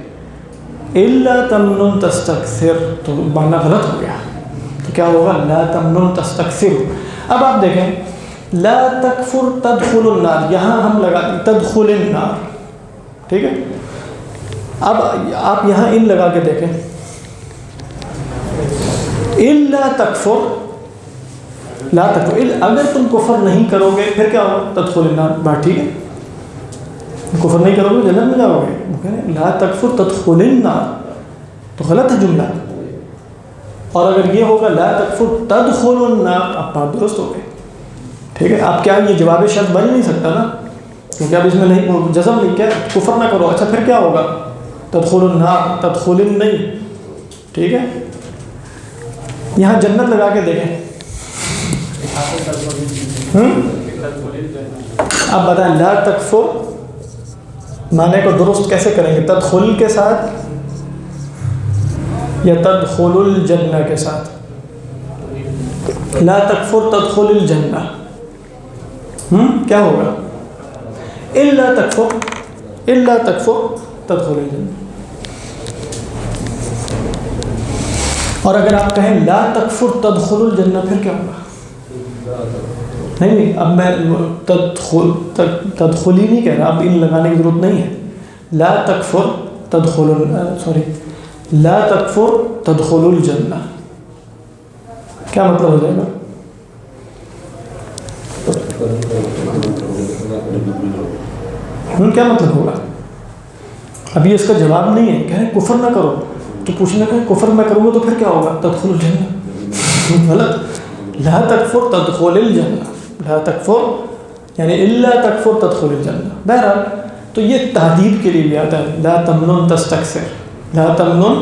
A: الا تمنن تستکثر، تو معنی غلط ہو گیا. تو کیا ہوگا؟ لا تمنن تستکثر. اب آپ دیکھیں لا تکفر تدخل النار، یہاں ہم لگا تدخل النار. ٹھیک ہے. اب آپ یہاں ان لگا کے دیکھیں، الا تکفر، لا تکفر، اگر تم کفر نہیں کرو گے پھر کیا ہوگا؟ تدخل النار. بات ٹھیک ہے. کفر نہیں کرو گے جنت میں جاؤ گے. لا تکفر تدخل النار تو غلط ہے جملہ. اور اگر یہ ہوگا لا تکفر تدخل النار، اب بات درست ہو گئی. ٹھیک ہے. اب کیا یہ جواب شرط بن نہیں سکتا نا، کیونکہ اب اس میں نہیں جزم نہیں کیا، کفر نہ کرو. اچھا پھر کیا ہوگا؟ تدخل النار، تدخل نہیں. ٹھیک ہے. یہاں جنت لگا کے دیکھیں. اب بتائیں لا تکفر معنی کو درست کیسے کریں گے؟ تدخل کے ساتھ یا تدخل الجنہ کے ساتھ؟ لا تکفر تدخل الجنہ، کیا ہوگا؟ الا تکفر، الا تکفر تدخل الجنہ. اور اگر آپ کہیں لا تکفر تدخل الجنہ پھر کیا ہوگا؟ نہیں، اب میں تدخلی نہیں کہہ رہا، اب ان لگانے کی ضرورت نہیں ہے. لا تکفر تدخل لا تکفر تدخل الجنہ، کیا مطلب ہو جائے گا؟ کیا مطلب ہوگا؟ ابھی اس کا جواب نہیں ہے. کہیں کفر نہ کرو تو پوچھنا کہ کفر میں کروں گا تو پھر کیا ہوگا؟ تدخل الجنہ. غلط. لا تکفر تدخل الجنہ، لا تکفر یعنی الا تکفر تدخل الجنہ. بہرحال تو یہ تحدید کے لیے بھی آتا ہے لا تمنن تستکثر. لا تمنن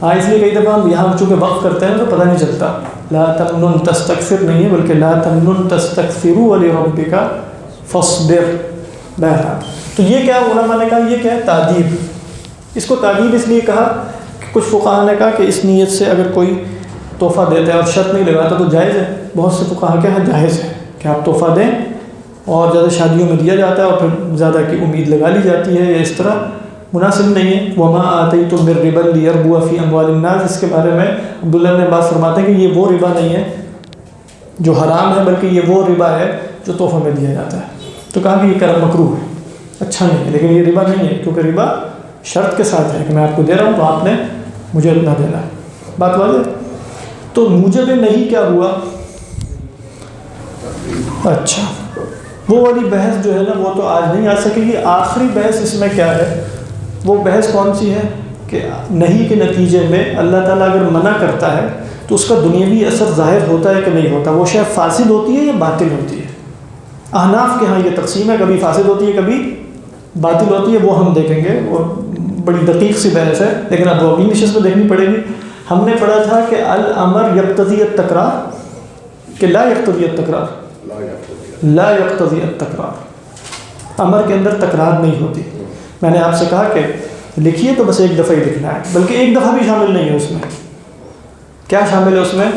A: اس لیے کئی دفعہ ہم یہاں چونکہ وقف کرتے ہیں تو پتہ نہیں چلتا. لا تمنن تستکثر نہیں ہے بلکہ لا تمنن تستکثروا ولربک فاصبر. بہرحال تو یہ کیا علماء نے کہا؟ یہ کیا ہے؟ تعدیب. اس کو تعدیب اس لیے کہا کہ کچھ فقہاء نے کہا کہ اس نیت سے اگر کوئی تحفہ دیتا ہے اور شرط نہیں لگاتا تو جائز ہے. بہت سے فقہاء کے ہاں جائز ہے کہ آپ تحفہ دیں، اور زیادہ شادیوں میں دیا جاتا ہے اور پھر زیادہ کی امید لگا لی جاتی ہے، یا اس طرح مناسب نہیں ہے. وما آتیتم من ربا لیربو فی اموال الناس، اس کے بارے میں عبداللہ ابن عباس فرماتے ہیں کہ یہ وہ ربا نہیں ہے جو حرام ہے، بلکہ یہ وہ ربا ہے جو تحفہ میں دیا جاتا ہے. تو کہا کہ یہ کرم مکروہ ہے، اچھا نہیں ہے، لیکن یہ ربا نہیں ہے کیونکہ ربا شرط کے ساتھ ہے کہ میں آپ کو دے رہا ہوں تو آپ نے مجھے اتنا دینا ہے. بات واضح؟ تو موجب نہیں کیا ہوا؟ اچھا وہ والی بحث جو ہے نا وہ تو آج نہیں آ سکے گی. آخری بحث اس میں کیا ہے؟ وہ بحث کون سی ہے کہ نہیں کے نتیجے میں اللہ تعالیٰ اگر منع کرتا ہے تو اس کا دنیاوی اثر ظاہر ہوتا ہے کہ نہیں ہوتا؟ وہ شے فاسد ہوتی ہے یا باطل ہوتی ہے؟ احناف کے ہاں یہ تقسیم ہے، کبھی فاسد ہوتی ہے کبھی باطل ہوتی ہے. وہ ہم دیکھیں گے، وہ بڑی دقیق سی بحث ہے، لیکن اب وہ اگلی نشست میں دیکھنی پڑے گی. ہم نے پڑھا تھا کہ الامر یقتضی التکرار، کہ لا یقتضی التکرار، لا یقتضی التکرار، امر کے اندر تکرار نہیں ہوتی. میں نے آپ سے کہا کہ لکھیے تو بس ایک دفعہ ہی لکھنا ہے، بلکہ ایک دفعہ بھی شامل نہیں ہے اس میں. کیا شامل ہے اس میں؟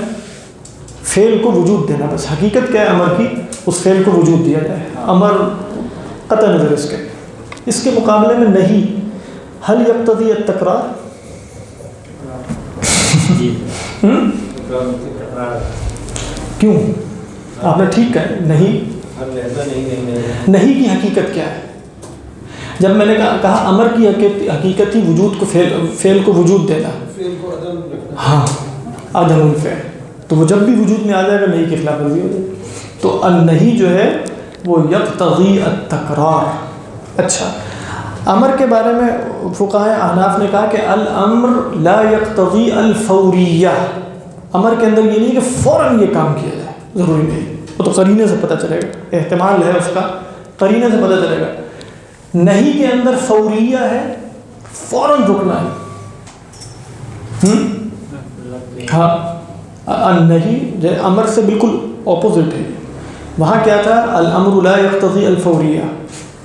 A: فعل کو وجود دینا، بس حقیقت کیا ہے امر کی، اس فعل کو وجود دیا جائے، امر قطع نظر اس کے۔ اس کے مقابلے میں نہیں، حل یقتضی التکرار، کیوں؟ آپ نے ٹھیک کہا نہیں، نہیں کی حقیقت کیا ہے؟ جب میں نے کہا امر کی حقیقتی وجود کو فعل کو وجود دینا، ہاں عدم الفعل، تو وہ جب بھی وجود میں آ جائے گا نہیں کی خلاف ورزی ہو جائے گی۔ تو النہی جو ہے وہ یقتضی التکرار۔ اچھا، امر کے بارے میں فقہائے احناف نے کہا کہ الامر لا یقتضی الفوریہ، امر کے اندر یہ نہیں کہ فوراً یہ کام کیا جائے، ضروری نہیں، وہ تو قرینے سے پتہ چلے گا، احتمال ہے اس کا، قرینے سے پتہ چلے گا۔ نہیں کے اندر فوریہ ہے، فوراً رکنا ہے۔ ہاں، النہی امر سے بالکل اپوزٹ ہے، وہاں کیا تھا؟ الامر لا یقتضی الفوریہ،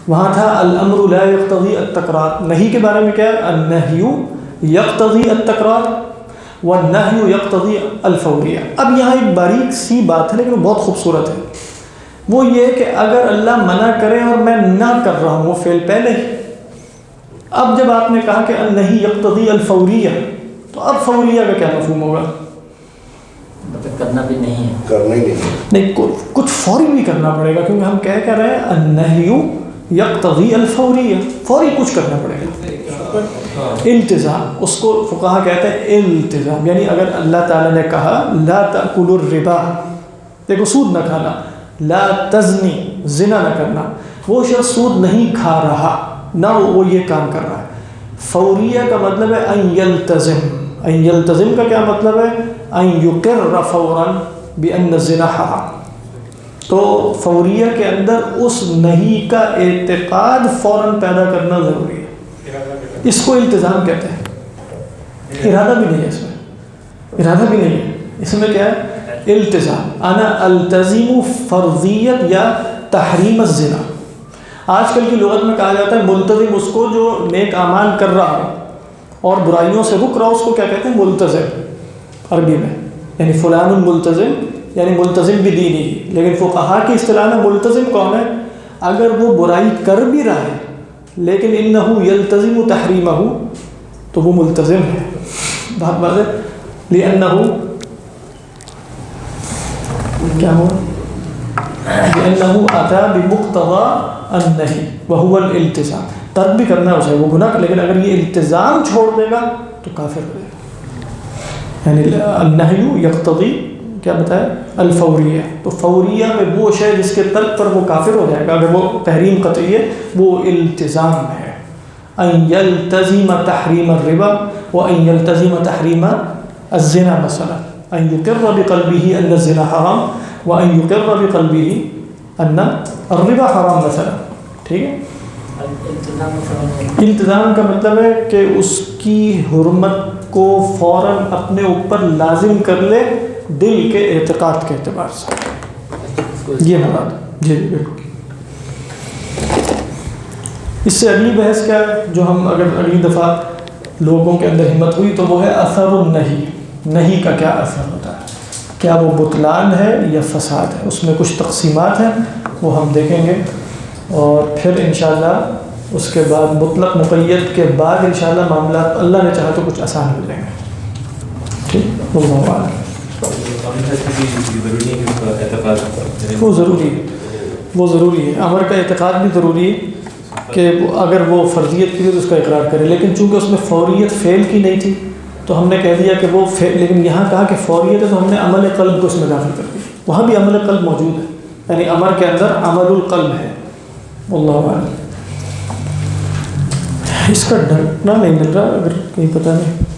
A: وہاں تھا الامر لا یقتضی التکرار۔ نہیں کے بارے میں کیا ہے؟ النہی یقتضی التکرار والنہی یقتضی الفوریہ۔ اب یہاں ایک باریک سی بات ہے لیکن وہ بہت خوبصورت ہے، وہ یہ کہ اگر اللہ منع کرے اور میں نہ کر رہا ہوں وہ فعل پہلے ہی، اب جب آپ نے کہا کہ النہی یقتضی الفوریہ، تو اب فوریہ کا کیا مفہوم ہوگا؟
E: کرنا بھی نہیں ہے،
B: کرنا ہی
A: نہیں، کچھ فوری بھی کرنا پڑے گا، کیونکہ ہم کہہ رہے ہیں النہی یقتضی الفوریہ، فوری کچھ کرنا پڑے گا، التزام، اس کو فقہا کہتے ہیں التزام۔ یعنی اگر اللہ تعالیٰ نے کہا لا تأکلوا الربا، دیکھو سود نہ کھانا، لا تزنی، زنا نہ کرنا، وہ شخص سود نہیں کھا رہا، نہ وہ یہ کام کر رہا ہے۔ فوریہ کا مطلب ہے ان یلتزم، ان یلتزم کا کیا مطلب ہے؟ ان یقر فوراً بان الزنا حرام۔ تو فوریہ کے اندر اس نہیں کا اعتقاد فوراً پیدا کرنا ضروری ہے، اس کو التزام کہتے ہیں۔ ارادہ بھی نہیں ہے اس میں، ارادہ بھی نہیں ہے اس میں، کیا ہے؟ التزام۔ انا التزم فرضیت یا تحریم الزنا۔ آج کل کی لغت میں کہا جاتا ہے ملتزم اس کو جو نیک اعمال کر رہا ہو اور برائیوں سے رک رہا ہو، اس کو کیا کہتے ہیں؟ ملتزم عربی میں، یعنی فلان الملتزم، یعنی ملتزم بدینی ہی۔ لیکن فقہا کی اصطلاح میں ملتزم کون ہے؟ اگر وہ برائی کر بھی رہا ہے لیکن انہ یلتزم تحریمہ، تو وہ ملتزم ہے۔ بات واضح؟ لأنہ کیا ہوا؟ لأنہ اتی بمقتضى النہی وہو الالتزام۔ ترک بھی کرنا ہے اسے، وہ گناہ، لیکن اگر یہ التزام چھوڑ دے گا تو کافر ہو جائے گا۔ یعنی النہی یقتضی کیا بتایا؟ الفوریہ۔ تو فوریہ میں وہ شے جس کے ترک پر وہ کافر ہو جائے گا، اگر وہ تحریم قطعی ہے، وہ التزام ہے۔ ان یلتزم تحریم الربا وان یلتزم تحریم الزنا، مثلا ان یقر بقلبہ ان الزنا حرام وان یقر بقلبہ ان الربا حرام، مثلا۔ ٹھیک ہے، التزام کا مطلب ہے کہ اس کی حرمت کو فوراً اپنے اوپر لازم کر لے دل کے اعتقاد کے اعتبار سے، یہ مراد۔ جی بالکل۔ اس سے اگلی بحث کیا ہے جو ہم اگر اگلی دفعہ لوگوں کے اندر ہمت ہوئی تو وہ ہے اثر النہی، نہیں کا کیا اثر ہوتا ہے، کیا وہ بطلان ہے یا فساد ہے؟ اس میں کچھ تقسیمات ہیں، وہ ہم دیکھیں گے، اور پھر انشاءاللہ اس کے بعد مطلق مقید کے بعد انشاءاللہ معاملات اللہ نے چاہا تو کچھ آسان ہو جائیں گے۔ ٹھیک، اللہ اعلم۔ وہ ضروری ہے، وہ ضروری ہے، امر کا اعتقاد بھی ضروری ہے کہ اگر وہ فرضیت کی تو اس کا اقرار کرے، لیکن چونکہ اس میں فوریت فعل کی نہیں تھی تو ہم نے کہہ دیا کہ وہ فعل، لیکن یہاں کہا کہ فوریت ہے تو ہم نے عمل قلب کو اس میں داخل کر دیا، وہاں بھی عمل قلب موجود ہے، یعنی امر کے اندر عمل القلب ہے۔ اللہ اعلم۔ اس کا ڈھنگنا نہیں مل رہا، اگر کہیں پتہ نہیں۔